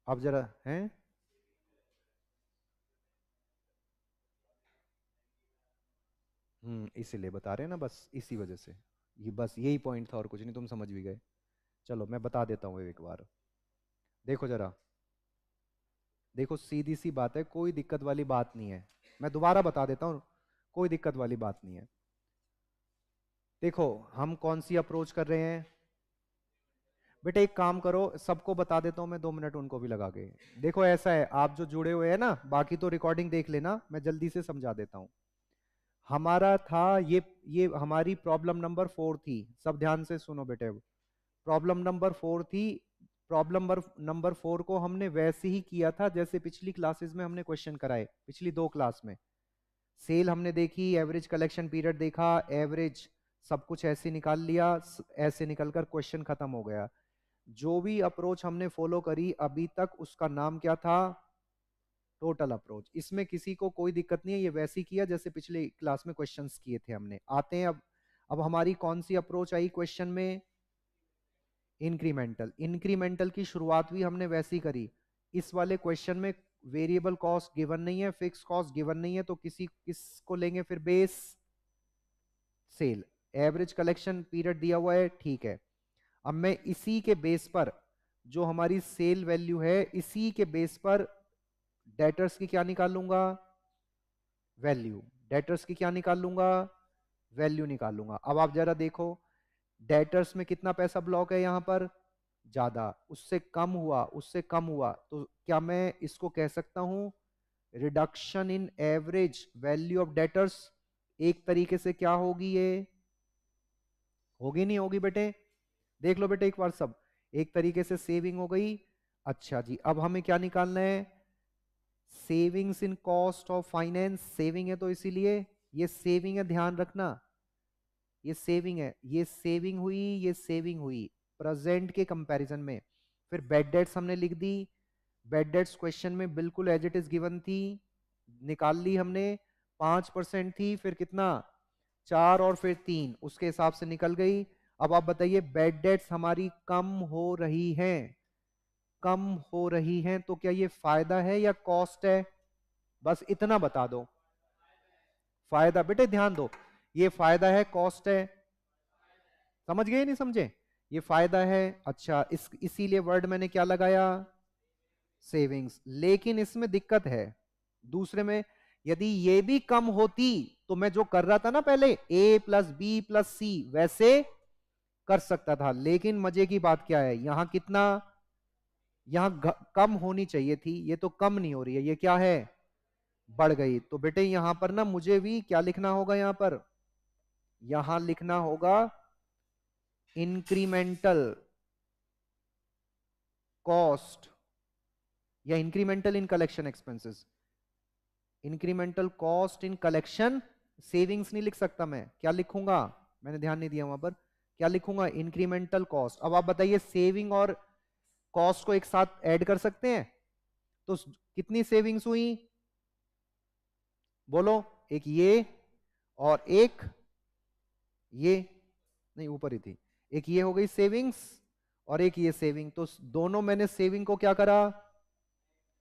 अब जरा हैं, इसीलिए बता रहे हैं ना, बस इसी वजह से, ये बस यही पॉइंट था और कुछ नहीं, तुम समझ भी गए। चलो मैं बता देता हूँ एक बार, देखो जरा, देखो सीधी सी बात है, कोई दिक्कत वाली बात नहीं है, मैं दोबारा बता देता हूँ, कोई दिक्कत वाली बात नहीं है। देखो हम कौन सी अप्रोच कर रहे हैं बेटे, एक काम करो, सबको बता देता हूं मैं, 2 मिनट उनको भी लगा के। देखो ऐसा है, आप जो जुड़े हुए हैं ना, बाकी तो रिकॉर्डिंग देख लेना, मैं जल्दी से समझा देता हूं। हमारा था ये हमारी प्रॉब्लम नंबर 4 थी, सब ध्यान से सुनो बेटे, प्रॉब्लम नंबर 4 थी। प्रॉब्लम नंबर 4 को हमने वैसे ही किया था जैसे पिछली क्लासेस में हमने क्वेश्चन कराए, पिछली 2 क्लास में। सेल हमने देखी, एवरेज कलेक्शन पीरियड देखा, एवरेज सब कुछ ऐसे निकाल लिया, ऐसे निकलकर क्वेश्चन खत्म हो गया। जो भी अप्रोच हमने फॉलो करी अभी तक उसका नाम क्या था, टोटल अप्रोच। इसमें किसी को कोई दिक्कत नहीं है, ये वैसे ही किया जैसे पिछले क्लास में क्वेश्चंस किए थे हमने। आते हैं अब हमारी कौन सी अप्रोच आई क्वेश्चन में, इंक्रीमेंटल। इंक्रीमेंटल की शुरुआत भी हमने वैसी करी, इस वाले क्वेश्चन में वेरिएबल कॉस्ट गिवन नहीं है, फिक्स कॉस्ट गिवन नहीं है, तो किसको लेंगे फिर, base sale. Average collection period दिया हुआ है, ठीक है। अब मैं इसी के बेस पर, जो हमारी सेल वैल्यू है, इसी के बेस पर डेटर्स की क्या निकाल लूंगा, वैल्यू। डेटर्स की क्या निकाल लूंगा, वैल्यू निकाल लूंगा। अब आप जरा देखो, डेटर्स में कितना पैसा ब्लॉक है यहां पर, ज्यादा, उससे कम हुआ, उससे कम हुआ, तो क्या मैं इसको कह सकता हूं reduction in average value of debtors. एक तरीके से क्या होगी ये, होगी नहीं होगी बेटे, देख लो बेटे एक बार सब, एक तरीके से सेविंग हो गई। अच्छा जी, अब हमें क्या निकालना है, savings in cost of finance. Saving है तो इसीलिए ये सेविंग है, ध्यान रखना, ये सेविंग है, ये सेविंग हुई, ये सेविंग हुई प्रेजेंट के कंपैरिजन में। फिर बेड डेट्स हमने लिख दी, बेड डेट्स क्वेश्चन में बिल्कुल एज इट इज गिवन थी, निकाल ली हमने। 5% थी, फिर कितना, 4 और फिर 3, उसके हिसाब से निकल गई। अब आप बताइए, बेड डेट्स हमारी कम हो रही हैं, कम हो रही हैं, तो क्या ये फायदा है या कॉस्ट है, बस इतना बता दो। फायदा बेटे, ध्यान दो, ये फायदा है कॉस्ट है, समझ गए नहीं समझे, ये फायदा है। अच्छा, इसीलिए वर्ड मैंने क्या लगाया, सेविंग्स। लेकिन इसमें दिक्कत है, दूसरे में यदि ये भी कम होती तो मैं जो कर रहा था ना पहले, ए प्लस बी प्लस सी, वैसे कर सकता था। लेकिन मजे की बात क्या है, यहां कितना, यहां कम होनी चाहिए थी, ये तो कम नहीं हो रही है, ये क्या है, बढ़ गई। तो बेटे यहां पर ना मुझे भी क्या लिखना होगा, यहां लिखना होगा इंक्रीमेंटल कॉस्ट या incremental in collection expenses. Incremental cost in collection, savings नहीं लिख सकता मैं, क्या लिखूंगा, मैंने ध्यान नहीं दिया वहां पर, क्या लिखूंगा, इंक्रीमेंटल कॉस्ट। अब आप बताइए, सेविंग और कॉस्ट को एक साथ ऐड कर सकते हैं, तो कितनी सेविंग्स हुई, बोलो, एक ये और एक ये, नहीं ऊपर ही थी, एक ये हो गई सेविंग्स और एक ये सेविंग, तो दोनों मैंने सेविंग को क्या करा,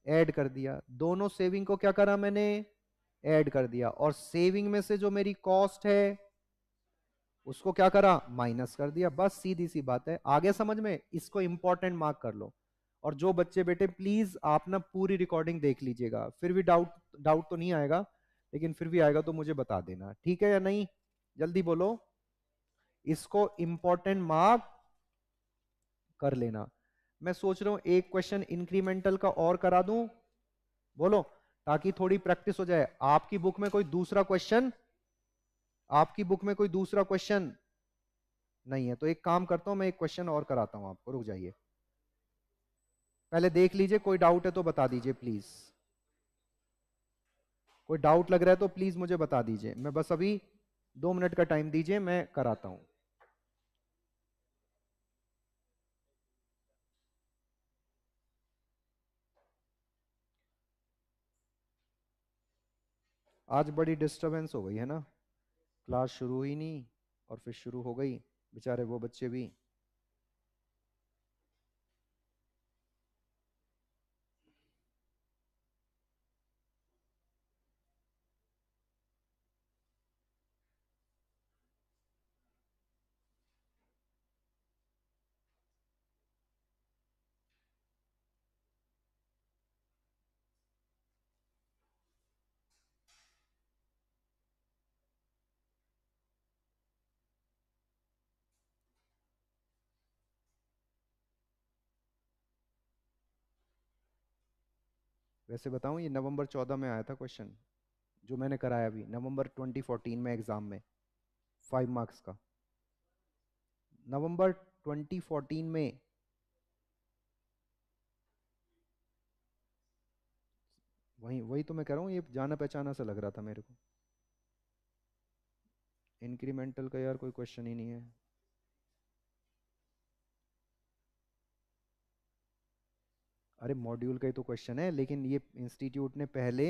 ऐड कर दिया, दोनों सेविंग को क्या करा मैंने, ऐड कर दिया। और सेविंग में से जो मेरी कॉस्ट है उसको क्या करा, माइनस कर दिया। बस सीधी सी बात है, आगे समझ में, इसको इंपॉर्टेंट मार्क कर लो। और जो बच्चे बेटे प्लीज आप ना पूरी रिकॉर्डिंग देख लीजिएगा, फिर भी डाउट डाउट तो नहीं आएगा, लेकिन फिर भी आएगा तो मुझे बता देना, ठीक है या नहीं, जल्दी बोलो, इसको इंपॉर्टेंट मार्क कर लेना। मैं सोच रहा हूं एक क्वेश्चन इंक्रीमेंटल का और करा दूं, बोलो, ताकि थोड़ी प्रैक्टिस हो जाए। आपकी बुक में कोई दूसरा क्वेश्चन, आपकी बुक में कोई दूसरा क्वेश्चन नहीं है, तो एक काम करता हूं, मैं एक क्वेश्चन और कराता हूं आपको, रुक जाइए। पहले देख लीजिए, कोई डाउट है तो बता दीजिए प्लीज। कोई डाउट लग रहा है तो प्लीज मुझे बता दीजिए, मैं बस अभी 2 मिनट का टाइम दीजिए, मैं कराता हूं। आज बड़ी डिस्टरबेंस हो गई है ना, क्लास शुरू हुई नहीं और फिर शुरू हो गई, बेचारे वो बच्चे भी। वैसे बताऊं, ये नवंबर 14 में आया था क्वेश्चन, जो मैंने कराया अभी नवंबर 2014 में एग्जाम में, 5 मार्क्स का। नवंबर 2014 में। वही वही तो मैं कह रहा हूँ, ये जाना पहचाना सा लग रहा था मेरे को। इंक्रीमेंटल का यार कोई क्वेश्चन ही नहीं है। अरे मॉड्यूल का ही तो क्वेश्चन है, लेकिन ये इंस्टीट्यूट ने पहले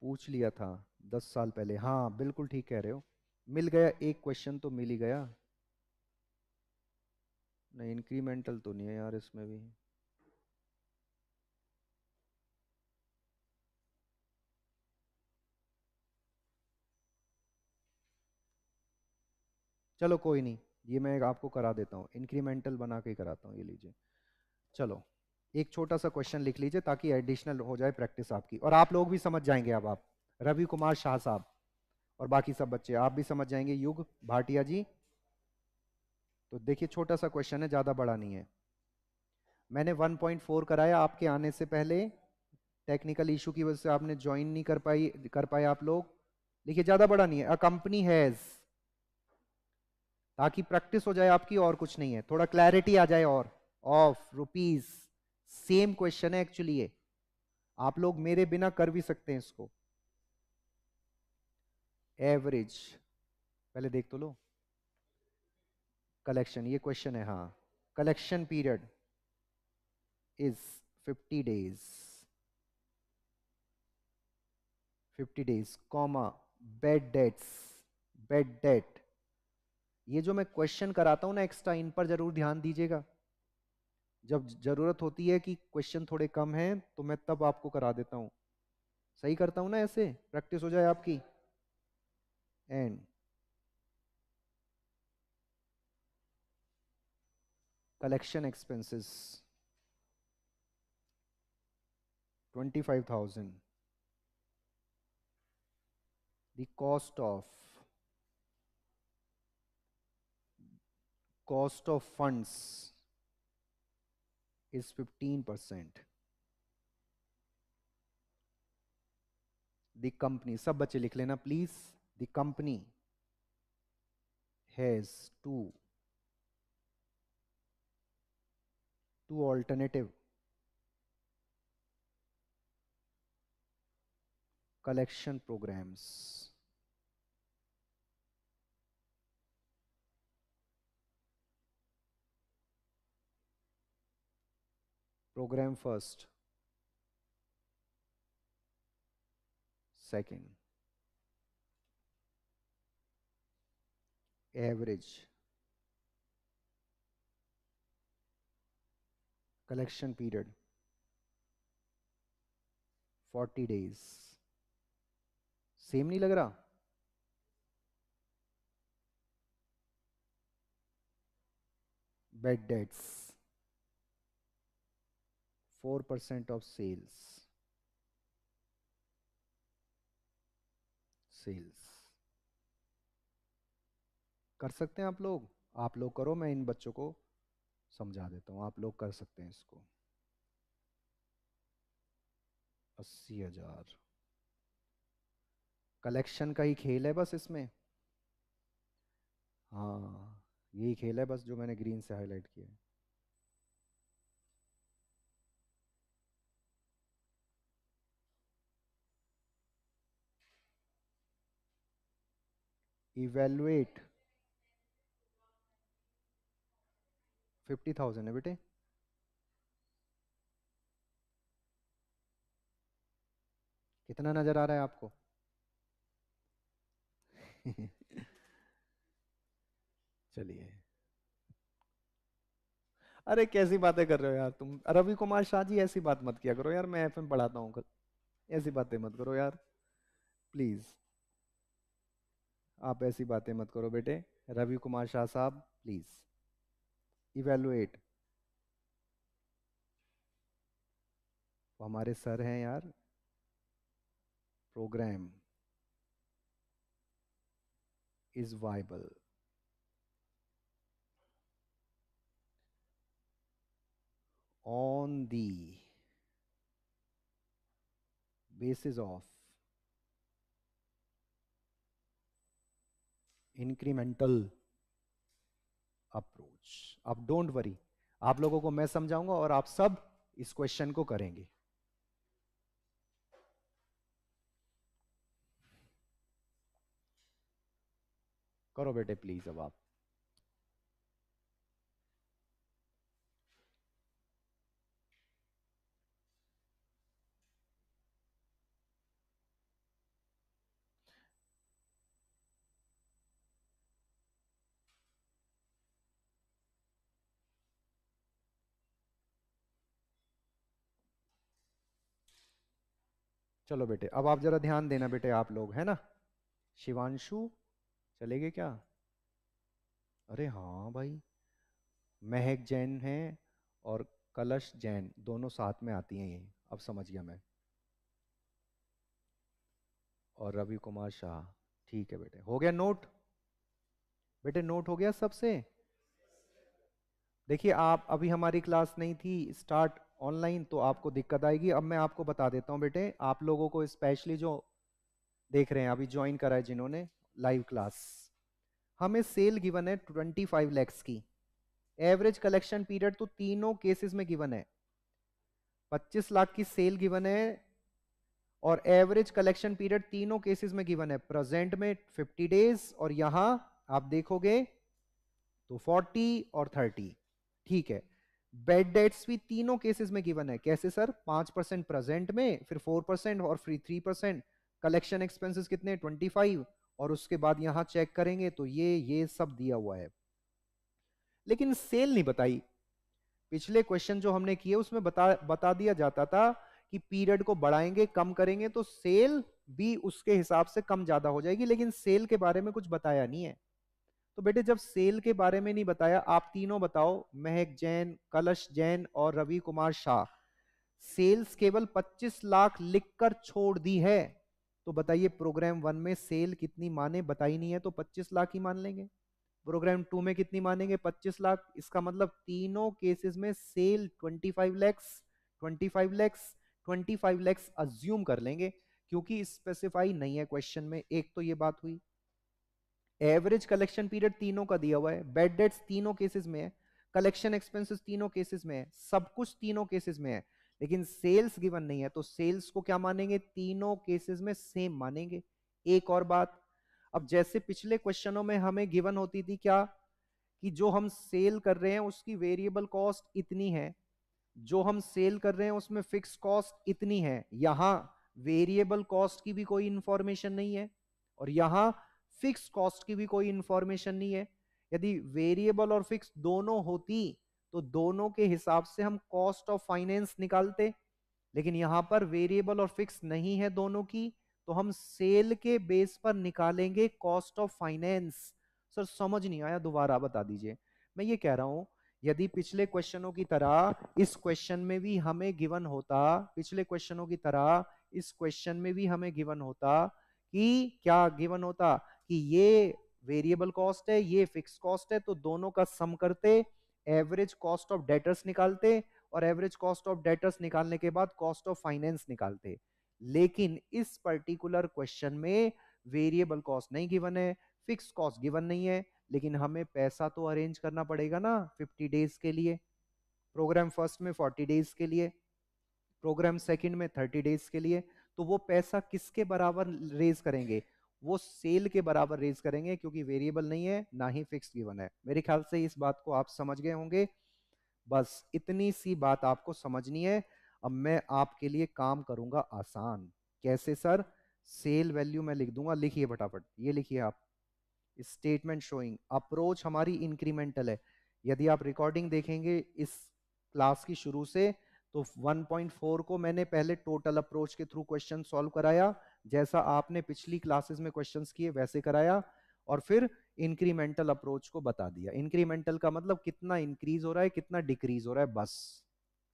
पूछ लिया था 10 साल पहले। हाँ बिल्कुल ठीक कह रहे हो, मिल गया एक क्वेश्चन तो मिल ही गया। नहीं इंक्रीमेंटल तो नहीं है यार इसमें भी। चलो कोई नहीं, ये मैं आपको करा देता हूँ, इंक्रीमेंटल बना के ही कराता हूँ, ये लीजिए। चलो एक छोटा सा क्वेश्चन लिख लीजिए ताकि एडिशनल हो जाए प्रैक्टिस आपकी, और आप लोग भी समझ जाएंगे। अब आप रवि कुमार शाह साहब और बाकी सब बच्चे आप भी समझ जाएंगे, युग भाटिया जी। तो देखिए छोटा सा क्वेश्चन है, ज़्यादा बड़ा नहीं है। मैंने 1.4 कराया आपके आने से पहले, टेक्निकल इशू की वजह से आपने ज्वाइन नहीं कर पाए आप लोग। देखिए ज़्यादा बड़ा नहीं है, अ कंपनी हैज़, ताकि प्रैक्टिस हो जाए आपकी, और कुछ नहीं है, थोड़ा क्लैरिटी आ जाए। और ऑफ रुपीज, सेम क्वेश्चन है एक्चुअली ये, आप लोग मेरे बिना कर भी सकते हैं इसको। एवरेज पहले देख तो लो। कलेक्शन, ये क्वेश्चन है हाँ। Collection period is 50 days, 50 days comma, bad debts, bed date. ये जो मैं क्वेश्चन कराता हूं ना एक्स्ट्रा, इन पर जरूर ध्यान दीजिएगा। जब जरूरत होती है कि क्वेश्चन थोड़े कम हैं तो मैं तब आपको करा देता हूं, सही करता हूं ना, ऐसे प्रैक्टिस हो जाए आपकी। And collection expenses 25,000, the cost of funds is 15%, the company, सब बच्चे लिख लेना please, the company has two alternative collection programs. Program first, second, average, collection period 40 days। Same नहीं लग रहा? Bad debts 4% of sales। कर सकते हैं आप लोग करो, मैं इन बच्चों को समझा देता हूँ, आप लोग कर सकते हैं इसको। 80,000, कलेक्शन का ही खेल है बस इसमें। हाँ यही खेल है बस, जो मैंने ग्रीन से हाईलाइट किया है। इवेलुएट 50,000 है बेटे। कितना नजर आ रहा है आपको? चलिए। अरे कैसी बातें कर रहे हो यार तुम, रवि कुमार शाह जी ऐसी बात मत किया करो यार, मैं एफएम पढ़ाता हूँ। ऐसी बातें मत करो यार, प्लीज। आप ऐसी बातें मत करो बेटे। रवि कुमार शाह साहब प्लीज। इवेलुएट, वो हमारे सर हैं यार। Programme is viable on the basis of incremental approach। अब डोंट वरी, आप लोगों को मैं समझाऊंगा और आप सब इस क्वेश्चन को करेंगे। करो बेटे प्लीज अब आप। चलो बेटे अब आप जरा ध्यान देना बेटे, आप लोग है ना। शिवांशु चलेगे क्या? अरे हाँ भाई, महक जैन है और कलश जैन दोनों साथ में आती हैं ये, अब समझ गया मैं। और रवि कुमार शाह, ठीक है बेटे, हो गया नोट? बेटे नोट हो गया सबसे? देखिए आप अभी हमारी क्लास नहीं थी स्टार्ट ऑनलाइन, तो आपको दिक्कत आएगी। अब मैं आपको बता देता हूँ बेटे, आप लोगों को स्पेशली जो देख रहे हैं अभी ज्वाइन करा है जिन्होंने लाइव क्लास, हमें सेल गिवन है 25 lakhs की। एवरेज कलेक्शन पीरियड तो तीनों केसेस में गिवन है, 25 लाख की सेल गिवन है और एवरेज कलेक्शन पीरियड तीनों केसेस में गिवन है। प्रेजेंट में 50 डेज और यहां आप देखोगे तो 40 और 30। ठीक है। बेड डेट्स भी तीनों केसेस में गिवन है। कैसे सर? 5% प्रेजेंट में, फिर 4% और फिर 3%। कलेक्शन एक्सपेंसेस कितने? 25। और उसके बाद यहां चेक करेंगे तो ये सब दिया हुआ है, लेकिन सेल नहीं बताई। पिछले क्वेश्चन जो हमने किए उसमें बता दिया जाता था कि पीरियड को बढ़ाएंगे कम करेंगे तो सेल भी उसके हिसाब से कम ज्यादा हो जाएगी, लेकिन सेल के बारे में कुछ बताया नहीं है। तो बेटे जब सेल के बारे में नहीं बताया, आप तीनों बताओ, महक जैन, कलश जैन और रवि कुमार शाह, सेल्स केवल 25 लाख लिखकर छोड़ दी है, तो बताइए प्रोग्राम 1 में सेल कितनी माने? बताई नहीं है तो 25 लाख ही मान लेंगे। प्रोग्राम 2 में कितनी मानेंगे? 25 लाख। इसका मतलब तीनों केसेस में sale 25 lakhs, 25 lakhs, 25 lakhs assume कर लेंगे, क्योंकि स्पेसिफाई नहीं है क्वेश्चन में। एक तो ये बात हुई। एवरेज कलेक्शन पीरियड तीनों का दिया हुआ है, बेड डेट्स तीनों केसेस में है, कलेक्शन एक्सपेंसेस तीनों केसेस में है, सब कुछ तीनों केसेस में है, लेकिन सेल्स गिवन नहीं है। तो सेल्स को क्या मानेंगे? तीनों केसेस में सेम मानेंगे। एक और बात, अब जैसे पिछले क्वेश्चनों में हमें गिवन होती थी क्या, कि जो हम सेल कर रहे हैं उसकी वेरिएबल कॉस्ट इतनी है, जो हम सेल कर रहे हैं उसमें फिक्स कॉस्ट इतनी है। यहां वेरिएबल कॉस्ट की भी कोई इंफॉर्मेशन नहीं है और यहां फिक्स कॉस्ट की भी कोई इंफॉर्मेशन नहीं है। यदि वेरिएबल और फिक्स दोनों होती तो दोनों के हिसाब से हम कॉस्ट ऑफ फाइनेंस निकालते, लेकिन यहां पर वेरिएबल और फिक्स नहीं है दोनों की, तो हम सेल के बेस पर निकालेंगे कॉस्ट ऑफ फाइनेंस। सर समझ नहीं आया, दोबारा बता दीजिए। मैं ये कह रहा हूं, यदि पिछले क्वेश्चनों की तरह इस क्वेश्चन में भी हमें गिवन होता, पिछले क्वेश्चनों की तरह इस क्वेश्चन में भी हमें गिवन होता, कि क्या गिवन होता कि ये वेरिएबल कॉस्ट है, ये फिक्स कॉस्ट है, तो दोनों का सम करते, एवरेज कॉस्ट ऑफ डेटर्स निकालते और एवरेज कॉस्ट ऑफ डेटर्स निकालने के बाद कॉस्ट ऑफ फाइनेंस निकालते। लेकिन इस पर्टिकुलर क्वेश्चन में वेरिएबल कॉस्ट नहीं गिवन है, फिक्स कॉस्ट गिवन नहीं है, लेकिन हमें पैसा तो अरेंज करना पड़ेगा ना 50 डेज के लिए। प्रोग्राम फर्स्ट में 40 डेज के लिए, प्रोग्राम सेकंड में 30 डेज के लिए। तो वो पैसा किसके बराबर रेज करेंगे? वो सेल के बराबर रेज करेंगे, क्योंकि वेरिएबल नहीं है ना ही फिक्स गिवन है। मेरे ख्याल से इस बात को आप समझ गए होंगे। बस इतनी सी बात आपको समझनी है। अब मैं आपके लिए काम करूंगा आसान। कैसे सर? सेल वैल्यू मैं लिख दूंगा, लिखिए फटाफट, ये लिखिए आप। स्टेटमेंट शोइंग अप्रोच हमारी इंक्रीमेंटल है। यदि आप रिकॉर्डिंग देखेंगे इस क्लास की शुरू से, तो 1.4 को मैंने पहले टोटल अप्रोच के थ्रू क्वेश्चन सॉल्व कराया, जैसा आपने पिछली क्लासेस में क्वेश्चंस किए वैसे कराया, और फिर इंक्रीमेंटल अप्रोच को बता दिया। इंक्रीमेंटल का मतलब कितना इंक्रीज हो रहा है, कितना डिक्रीज हो रहा है, बस।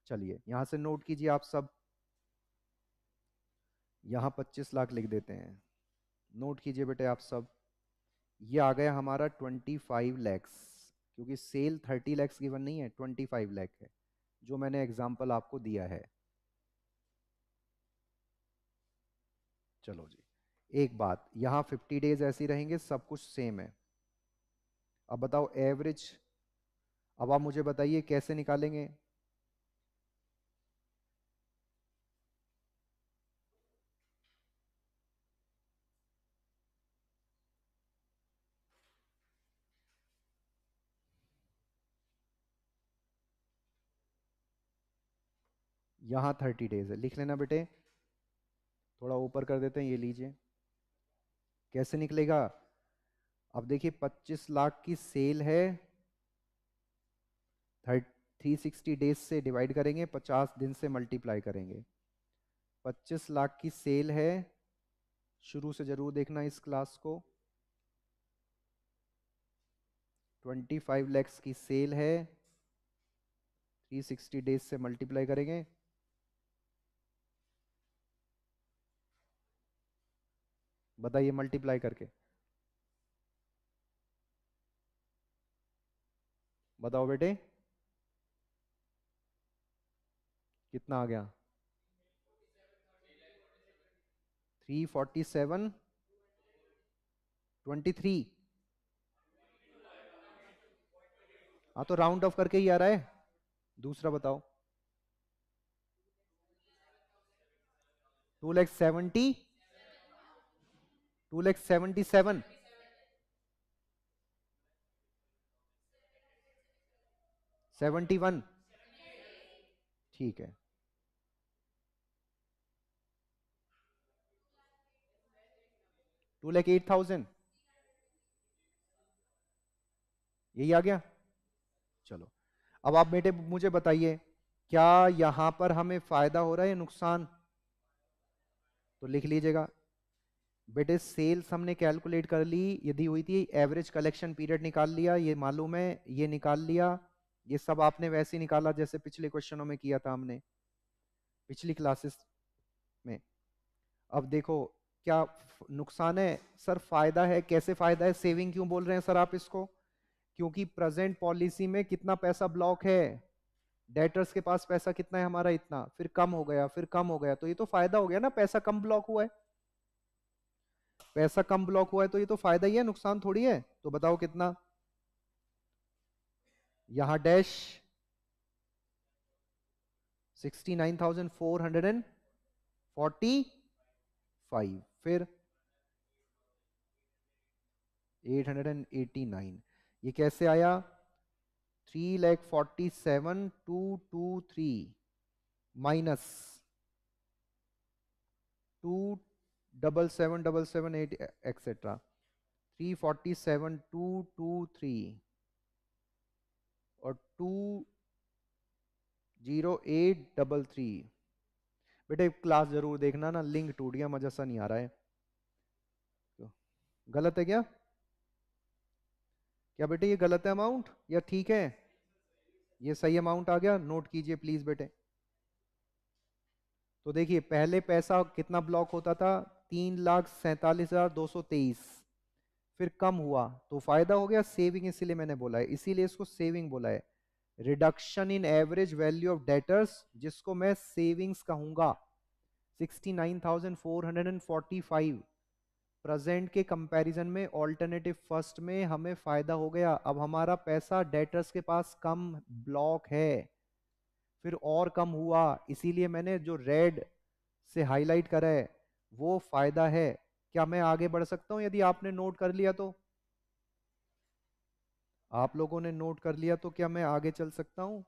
चलिए यहां से नोट कीजिए आप सब। यहां 25 लाख लिख देते हैं। नोट कीजिए बेटे आप सब। ये आ गया हमारा 25 लैक्स, क्योंकि सेल 30 लैक्स गिवन नहीं है, 25 लाख है, जो मैंने एग्जाम्पल आपको दिया है। चलो जी, एक बात, यहां 50 डेज ऐसी रहेंगे, सब कुछ सेम है। अब बताओ एवरेज। अब आप मुझे बताइए कैसे निकालेंगे। यहां 30 डेज है, लिख लेना बेटे। थोड़ा ऊपर कर देते हैं, ये लीजिए। कैसे निकलेगा? अब देखिए 25 लाख की सेल है, 360 डेज से डिवाइड करेंगे, 50 दिन से मल्टीप्लाई करेंगे। 25 लाख की सेल है, शुरू से जरूर देखना इस क्लास को। 25 लैक्स की सेल है, 360 डेज से मल्टीप्लाई करेंगे। बताइए मल्टीप्लाई करके, बताओ बेटे कितना आ गया? 347, 23। हाँ तो राउंड ऑफ करके ही आ रहा है। दूसरा बताओ। 2 लाख 70, 2 लाख 77, 71। ठीक है। 2 लाख 8,000, यही आ गया। चलो अब आप बेटे मुझे बताइए, क्या यहां पर हमें फायदा हो रहा है या नुकसान? तो लिख लीजिएगा बेटे। सेल्स हमने कैलकुलेट कर ली, यदि हुई थी, एवरेज कलेक्शन पीरियड निकाल लिया, ये मालूम है, ये निकाल लिया। ये सब आपने वैसे ही निकाला जैसे पिछले क्वेश्चनों में किया था हमने, पिछली क्लासेस में। अब देखो क्या नुकसान है सर, फायदा है। कैसे फायदा है? सेविंग क्यों बोल रहे हैं सर आप इसको? क्योंकि प्रेजेंट पॉलिसी में कितना पैसा ब्लॉक है, डेटर्स के पास पैसा कितना है हमारा, इतना, फिर कम हो गया, फिर कम हो गया, तो ये तो फायदा हो गया ना, पैसा कम ब्लॉक हुआ है। पैसा कम ब्लॉक हुआ है तो ये तो फायदा ही है, नुकसान थोड़ी है। तो बताओ कितना? यहां डैश 69,445, फिर 889। ये कैसे आया? 3,47,223 माइनस 2,77,778 एक्सेट्रा, 347,223 और 20833। बेटे क्लास जरूर देखना ना, लिंक टूट गया, मजा सा नहीं आ रहा है। तो गलत है क्या? क्या बेटे ये गलत है अमाउंट या ठीक है? ये सही अमाउंट आ गया, नोट कीजिए प्लीज बेटे। तो देखिए पहले पैसा कितना ब्लॉक होता था? 3,47,223। फिर कम हुआ तो फायदा हो गया, सेविंग, इसीलिए मैंने बोला है, इसीलिए इसको सेविंग बोला है। Reduction in average value of debtors, जिसको मैं सेविंग्स कहूंगा। 69,445 प्रेजेंट के कंपैरिजन में ऑल्टरनेटिव फर्स्ट में हमें फायदा हो गया। अब हमारा पैसा डेटर्स के पास कम ब्लॉक है, फिर और कम हुआ, इसीलिए मैंने जो रेड से हाईलाइट करा है वो फायदा है। क्या मैं आगे बढ़ सकता हूं यदि आपने नोट कर लिया तो? आप लोगों ने नोट कर लिया तो क्या मैं आगे चल सकता हूं?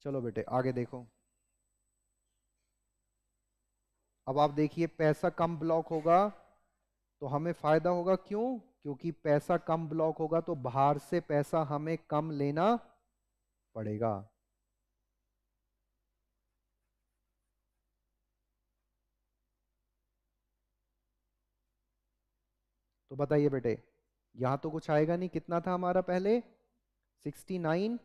चलो बेटे आगे देखो। अब आप देखिए पैसा कम ब्लॉक होगा तो हमें फायदा होगा, क्यों? क्योंकि पैसा कम ब्लॉक होगा तो बाहर से पैसा हमें कम लेना पड़ेगा। तो बताइए बेटे, यहां तो कुछ आएगा नहीं। कितना था हमारा पहले? 69,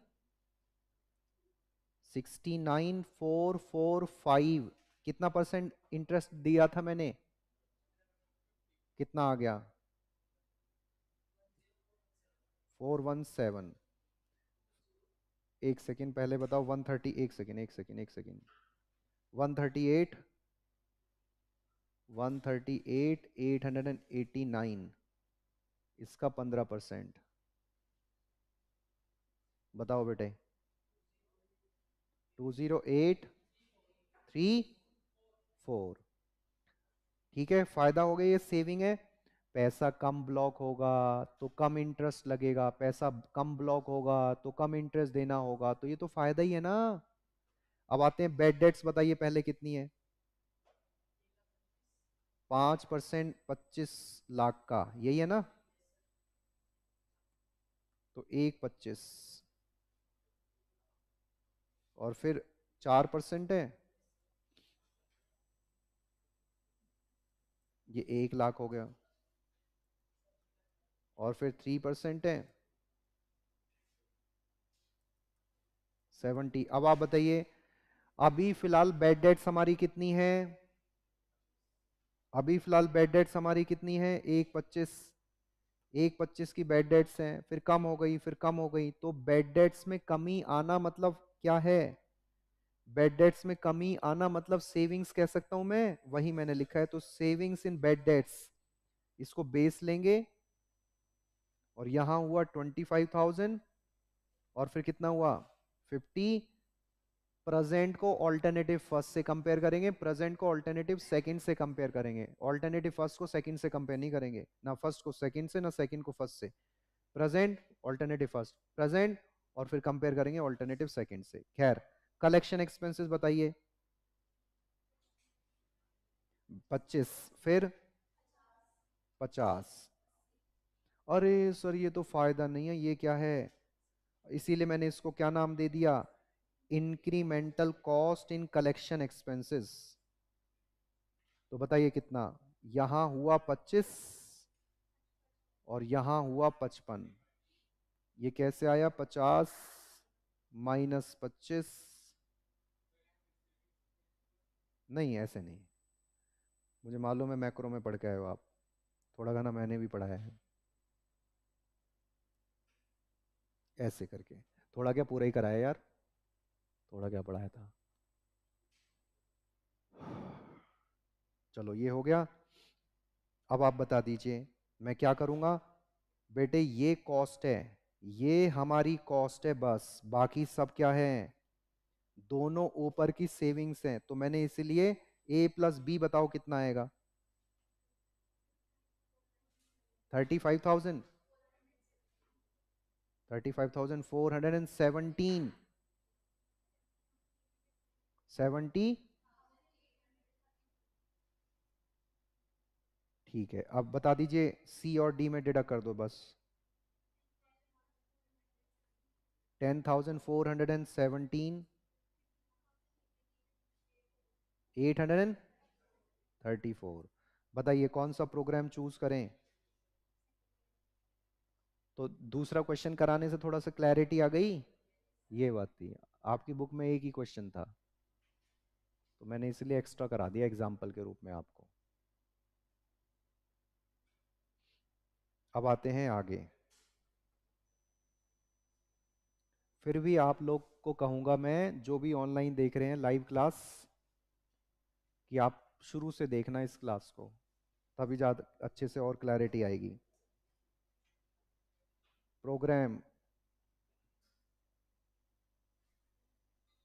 69,445। कितना परसेंट इंटरेस्ट दिया था मैंने? कितना आ गया? 417। एक सेकेंड पहले बताओ। 130, एक सेकेंड एक सेकेंड एक सेकेंड। 138, 138, 889। इसका 15%। बताओ बेटे। 20834। ठीक है, फायदा हो गया, ये सेविंग है। पैसा कम ब्लॉक होगा तो कम इंटरेस्ट लगेगा, पैसा कम ब्लॉक होगा तो कम इंटरेस्ट देना होगा, तो ये तो फायदा ही है ना। अब आते हैं बेड डेट्स, बताइए पहले कितनी है? 5%, 25 लाख का, यही है ना? तो 1,25। और फिर 4% है, ये 1 लाख हो गया। और फिर 3% है, 70। अब आप बताइए, अभी फिलहाल बेड डेट्स हमारी कितनी है? अभी फिलहाल बेड डेट्स हमारी कितनी है? 1,25। 1,25 की बेड डेट्स हैं, फिर कम हो गई, फिर कम हो गई, तो बेड डेट्स में कमी आना मतलब क्या है? बेड डेट्स में कमी आना मतलब सेविंग्स कह सकता हूं मैं, वही मैंने लिखा है। तो सेविंग्स इन बेड डेट्स, इसको बेस लेंगे। और यहां हुआ 25,000। और फिर कितना हुआ? 50। प्रेजेंट को ऑल्टरनेटिव फर्स्ट से कंपेयर करेंगे, प्रेजेंट को ऑल्टरनेटिव सेकंड से कंपेयर करेंगे। ऑल्टरनेटिव फर्स्ट को सेकंड से कंपेयर नहीं करेंगे, ना फर्स्ट को सेकंड से, ना सेकंड को फर्स्ट से। प्रेजेंट, ऑल्टरनेटिव फर्स्ट, प्रेजेंट, और फिर कंपेयर करेंगे ऑल्टरनेटिव सेकंड से। खैर, कलेक्शन एक्सपेंसेस बताइए। 25, फिर 50। अरे सर ये तो फायदा नहीं है, ये क्या है? इसीलिए मैंने इसको क्या नाम दे दिया? Incremental cost in collection expenses. तो बताइए कितना? यहां हुआ 25 और यहां हुआ 55। ये कैसे आया? 50 माइनस 25। नहीं, ऐसे नहीं। मुझे मालूम है मैक्रो में पढ़ के आए हो आप, थोड़ा गाना मैंने भी पढ़ाया है। ऐसे करके थोड़ा क्या पूरा ही कराया यार, थोड़ा क्या पढ़ाया था। चलो ये हो गया। अब आप बता दीजिए मैं क्या करूंगा। बेटे ये कॉस्ट है, ये हमारी कॉस्ट है, बस बाकी सब क्या है? दोनों ऊपर की सेविंग्स हैं। तो मैंने इसीलिए ए प्लस बी, बताओ कितना आएगा? 35,000, 35,417। 70। ठीक है, अब बता दीजिए सी और डी में डिडक्ट कर दो बस। 10,417, 834। बताइए कौन सा प्रोग्राम चूज करें? तो दूसरा क्वेश्चन कराने से थोड़ा सा क्लैरिटी आ गई। ये बात थी, आपकी बुक में एक ही क्वेश्चन था, तो मैंने इसलिए एक्स्ट्रा करा दिया एग्जाम्पल के रूप में आपको। अब आते हैं आगे। फिर भी आप लोग को कहूंगा मैं, जो भी ऑनलाइन देख रहे हैं लाइव क्लास, कि आप शुरू से देखना इस क्लास को, तभी ज़्यादा अच्छे से और क्लैरिटी आएगी। Programme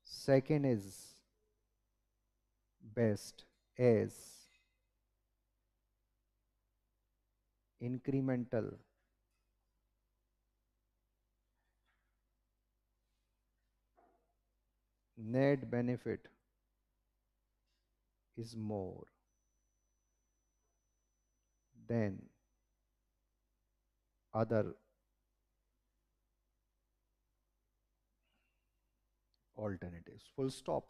second is best as incremental net benefit is more than other alternatives, full stop।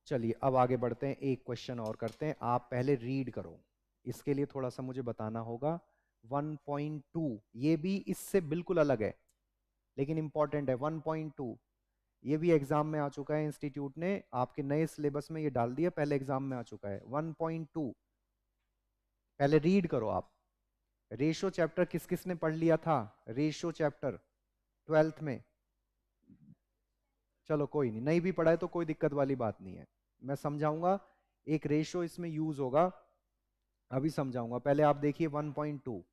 चलिए अब आगे बढ़ते हैं, एक क्वेश्चन और करते हैं। आप पहले रीड करो, इसके लिए थोड़ा सा मुझे बताना होगा। 1.2 ये भी इससे बिल्कुल अलग है लेकिन इंपॉर्टेंट है। 1.2 ये भी एग्जाम में आ चुका है, इंस्टीट्यूट ने आपके नए सिलेबस में ये डाल दिया, पहले एग्जाम में आ चुका है। 1.2 पहले रीड करो आप। रेशो चैप्टर किस किस ने पढ़ लिया था? रेशो चैप्टर 12th में? चलो कोई नहीं, नहीं भी पढ़ा है तो कोई दिक्कत वाली बात नहीं है, मैं समझाऊंगा। एक रेशो इसमें यूज होगा, अभी समझाऊंगा। पहले आप देखिए 1.2।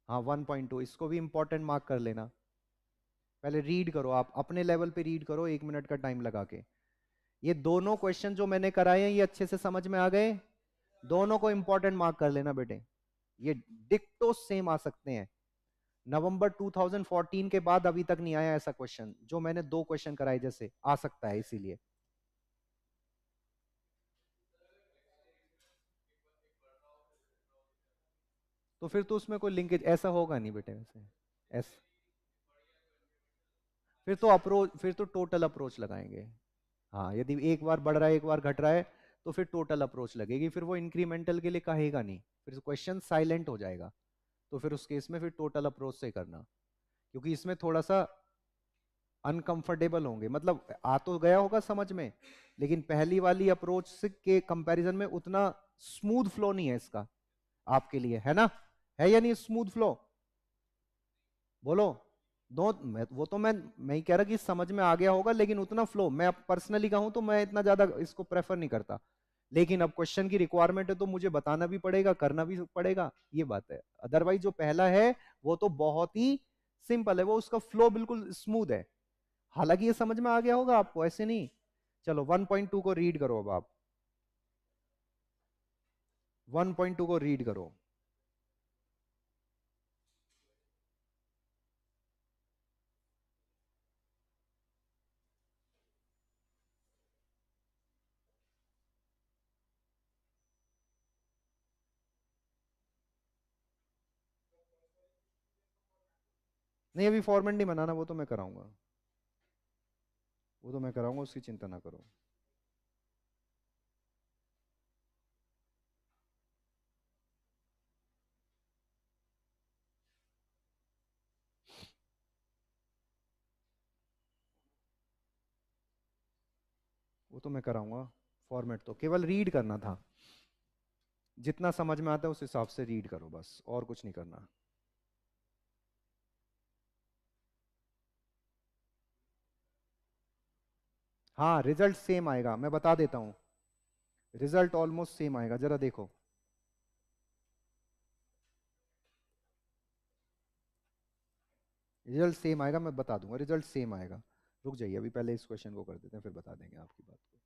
हाँ 1.2 इसको भी इंपॉर्टेंट मार्क कर लेना। पहले रीड करो, आप अपने लेवल पे रीड करो, 1 मिनट का टाइम लगा के। ये दोनों क्वेश्चन जो मैंने कराए हैं ये अच्छे से समझ में आ गए? दोनों को इंपॉर्टेंट मार्क कर लेना बेटे, ये डिक्टो सेम आ सकते हैं। नवंबर 2014 के बाद अभी तक नहीं आया ऐसा क्वेश्चन, जो मैंने दो क्वेश्चन कराए जैसे आ सकता है, इसीलिए। तो फिर तो उसमें कोई लिंकेज ऐसा होगा नहीं बेटे, वैसे ऐसा फिर तो अप्रोच, फिर तो टोटल अप्रोच लगाएंगे। हाँ यदि एक बार बढ़ रहा है एक बार घट रहा है तो फिर टोटल अप्रोच लगेगी, फिर वो इंक्रीमेंटल के लिए कहेगा नहीं, फिर क्वेश्चन साइलेंट हो जाएगा। तो फिर उस केस में फिर टोटल अप्रोच से करना, क्योंकि इसमें थोड़ा सा अनकंफर्टेबल होंगे, मतलब आ तो गया होगा समझ में, लेकिन पहली वाली अप्रोच के कंपैरिजन में उतना स्मूथ फ्लो नहीं है इसका आपके लिए, है ना? है या नहीं स्मूथ फ्लो? बोलो। दो वो तो मैं ही कह रहा कि समझ में आ गया होगा, लेकिन उतना फ्लो मैं पर्सनली कहूं तो मैं इतना ज्यादा इसको प्रेफर नहीं करता। लेकिन अब क्वेश्चन की रिक्वायरमेंट है तो मुझे बताना भी पड़ेगा, करना भी पड़ेगा, ये बात है। अदरवाइज जो पहला है वो तो बहुत ही सिंपल है, वो उसका फ्लो बिल्कुल स्मूथ है। हालांकि ये समझ में आ गया होगा आपको, ऐसे नहीं। चलो 1.2 को रीड करो, अब आप 1.2 को रीड करो। नहीं अभी फॉर्मेट नहीं बनाना, वो तो मैं कराऊंगा, वो तो मैं कराऊंगा, उसकी चिंता ना करो। वो तो मैं कराऊंगा, फॉर्मेट तो केवल रीड करना था। जितना समझ में आता है उस हिसाब से रीड करो बस, और कुछ नहीं करना। हाँ रिजल्ट सेम आएगा, मैं बता देता हूँ। रिजल्ट ऑलमोस्ट सेम आएगा, जरा देखो। रिजल्ट सेम आएगा, मैं बता दूंगा, रिजल्ट सेम आएगा। रुक जाइए, अभी पहले इस क्वेश्चन को कर देते हैं, फिर बता देंगे आपकी बात को।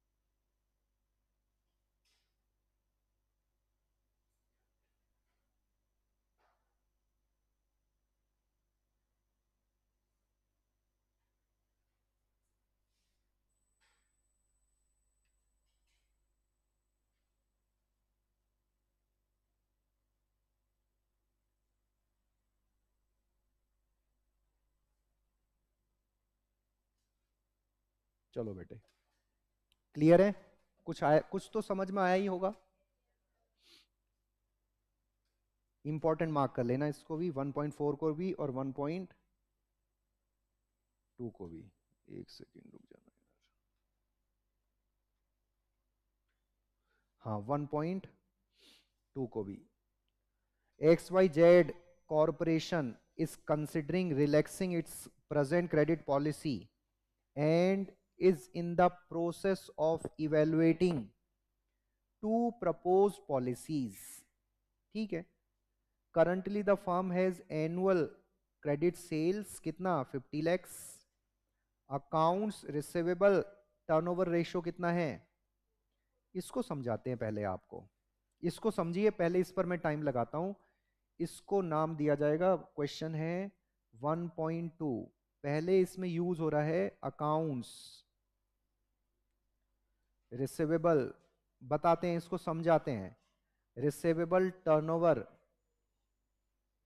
चलो बेटे, क्लियर है? कुछ आया, कुछ तो समझ में आया ही होगा। इंपॉर्टेंट मार्क कर लेना इसको भी, 1.4 को भी और 1.2 को भी। एक सेकेंड रुक जाना। हाँ 1.2 को भी। XYZ corporation is considering relaxing its present credit policy and is in the process of evaluating two proposed policies. ठीक है, currently the firm has annual credit sales कितना 50 lakhs, accounts receivable turnover ratio कितना है, इसको समझाते हैं पहले आपको, इसको समझिए पहले, इस पर मैं टाइम लगाता हूं। इसको नाम दिया जाएगा, क्वेश्चन है 1.2, पहले इसमें यूज हो रहा है अकाउंट्स रिसीवेबल, बताते हैं इसको, समझाते हैं। रिसीवेबल टर्नओवर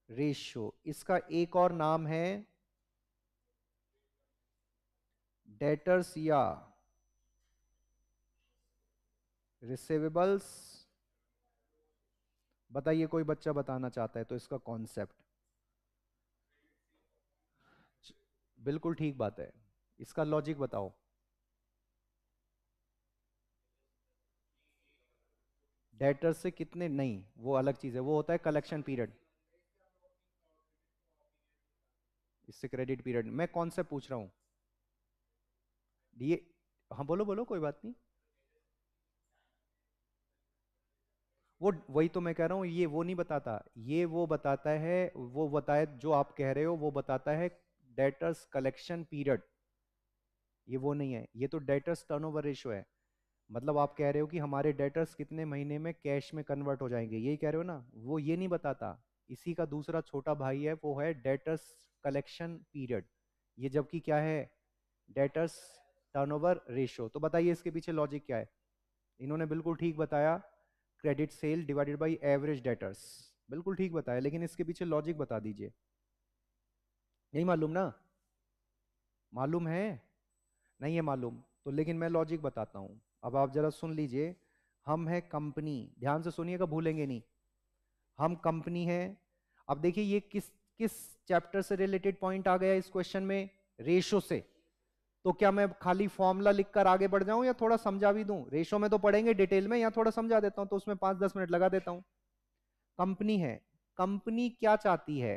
रेशियो, इसका एक और नाम है डेटर्स या रिसीवेबल्स। बताइए कोई बच्चा बताना चाहता है तो इसका कॉन्सेप्ट। बिल्कुल ठीक बात है, इसका लॉजिक बताओ। डेटर से कितने, नहीं वो अलग चीज है, वो होता है कलेक्शन पीरियड, इससे क्रेडिट पीरियड। मैं कौन से पूछ रहा हूं ये, हाँ बोलो बोलो कोई बात नहीं। वो वही तो मैं कह रहा हूं, ये वो नहीं बताता, ये वो बताता है, वो बताए जो आप कह रहे हो वो बताता है डेटर्स कलेक्शन पीरियड, ये वो नहीं है, ये तो डेटर्स टर्नओवर रेशियो है। मतलब आप कह रहे हो कि हमारे डेटर्स कितने महीने में कैश में कन्वर्ट हो जाएंगे, यही कह रहे हो ना, वो ये नहीं बताता। इसी का दूसरा छोटा भाई है, वो है डेटर्स कलेक्शन पीरियड, ये जबकि क्या है, डेटर्स टर्नओवर रेशियो। तो बताइए इसके पीछे लॉजिक क्या है। इन्होंने बिल्कुल ठीक बताया, credit sale divided by average debtors, बिल्कुल ठीक बताया, लेकिन इसके पीछे लॉजिक बता दीजिए। नहीं मालूम ना, मालूम है, नहीं है मालूम तो, लेकिन मैं लॉजिक बताता हूं। अब आप जरा सुन लीजिए, हम है कंपनी, ध्यान से सुनिएगा भूलेंगे नहीं, हम कंपनी है। अब देखिए ये किस किस चैप्टर से रिलेटेड पॉइंट आ गया इस क्वेश्चन में, रेशो से। तो क्या मैं खाली फॉर्मूला लिखकर आगे बढ़ जाऊं या थोड़ा समझा भी दूं, रेशो में तो पढ़ेंगे डिटेल में, या थोड़ा समझा देता हूं तो उसमें 5-10 मिनट लगा देता हूं। कंपनी है, कंपनी क्या चाहती है,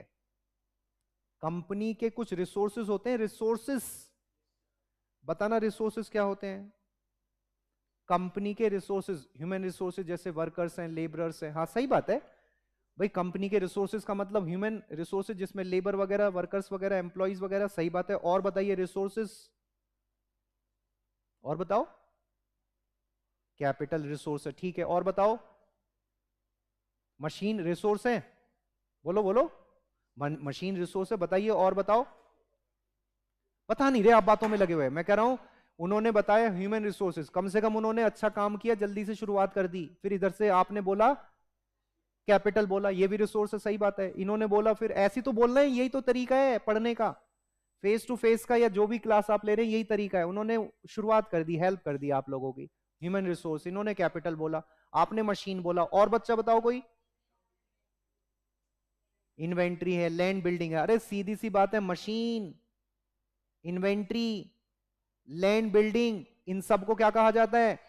कंपनी के कुछ रिसोर्सेज होते हैं, रिसोर्सेज बताना, रिसोर्सेज क्या होते हैं, कंपनी के रिसोर्सेज, ह्यूमन रिसोर्सेज, जैसे वर्कर्स हैं, लेबरर्स हैं, हाँ सही बात है भाई, कंपनी के रिसोर्सेज का मतलब ह्यूमन रिसोर्सेज, जिसमें लेबर वगैरह, वर्कर्स वगैरह, एम्प्लॉइज वगैरह, सही बात है। और बताइए रिसोर्सेज, और बताओ, कैपिटल रिसोर्स है, ठीक है, और बताओ, मशीन रिसोर्स है, बोलो बोलो, मशीन रिसोर्स है, बताइए और बताओ। बता नहीं रहे आप, बातों में लगे हुए, मैं कह रहा हूं उन्होंने बताया ह्यूमन रिसोर्सेज, कम से कम उन्होंने अच्छा काम किया, जल्दी से शुरुआत कर दी, फिर इधर से आपने बोला कैपिटल बोला, ये भी रिसोर्स है, सही बात है, इन्होंने बोला, फिर ऐसी तो बोलना है, यही तो तरीका है पढ़ने का, फेस टू फेस का या जो भी क्लास आप ले रहे हैं यही तरीका है। उन्होंने शुरुआत कर दी, हेल्प कर दी आप लोगों की, ह्यूमन रिसोर्स, इन्होंने कैपिटल बोला, आपने मशीन बोला, और बच्चा बताओ कोई, इन्वेंट्री है, लैंड बिल्डिंग है, अरे सीधी सी बात है, मशीन, इन्वेंट्री, लैंड बिल्डिंग, इन सबको क्या कहा जाता है,